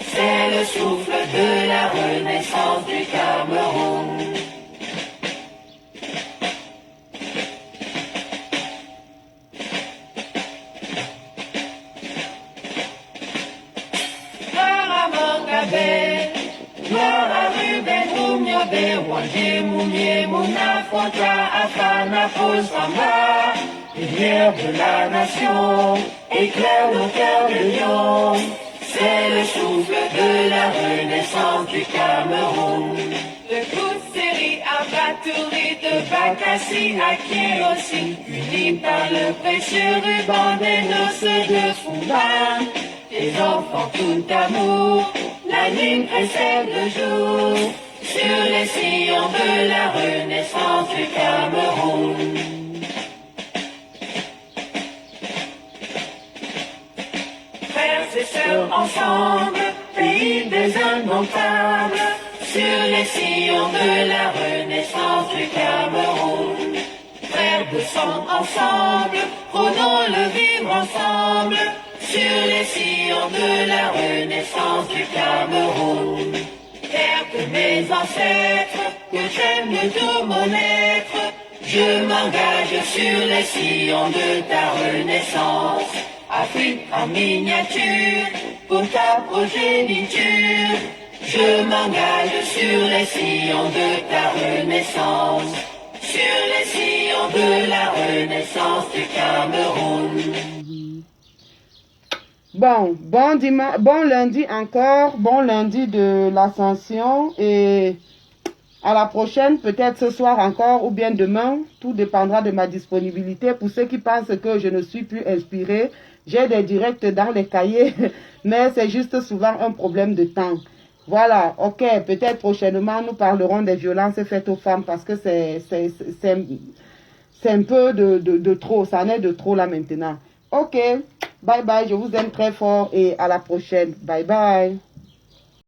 C'est le souffle de la renaissance du Cameroun. Maramangabe, Yara Ruben Oumyobe, Wanje Moumye, Mouna Fontra, Afana Fosamba, lumière de la nation, éclaire nos cœurs de lion. C'est le souffle de la renaissance du Cameroun. Le Kousseri, Abatouri, de Bakassi à Kierosi, unis par le précieux ruban des noces de Fumba. Les enfants tout amour, la lune précède le jour, sur les sillons de la renaissance du Cameroun. Frères et sœurs ensemble, pays des indomptables, sur les sillons de la renaissance du Cameroun. Frères de sang ensemble, prenons le vivre ensemble, sur les sillons de la renaissance du Cameroun. Terre de mes ancêtres, que j'aime de tout mon être, je m'engage sur les sillons de ta renaissance. Afrique en miniature, pour ta progéniture, je m'engage sur les sillons de ta renaissance, sur les sillons de la renaissance du Cameroun. Bon dimanche, bon lundi encore, bon lundi de l'Ascension et à la prochaine, peut-être ce soir encore ou bien demain, tout dépendra de ma disponibilité. Pour ceux qui pensent que je ne suis plus inspirée, j'ai des directs dans les cahiers, mais c'est juste souvent un problème de temps. Voilà, ok, peut-être prochainement nous parlerons des violences faites aux femmes parce que c'est un peu de trop, ça en est de trop là maintenant. Ok, bye bye, je vous aime très fort et à la prochaine. Bye bye.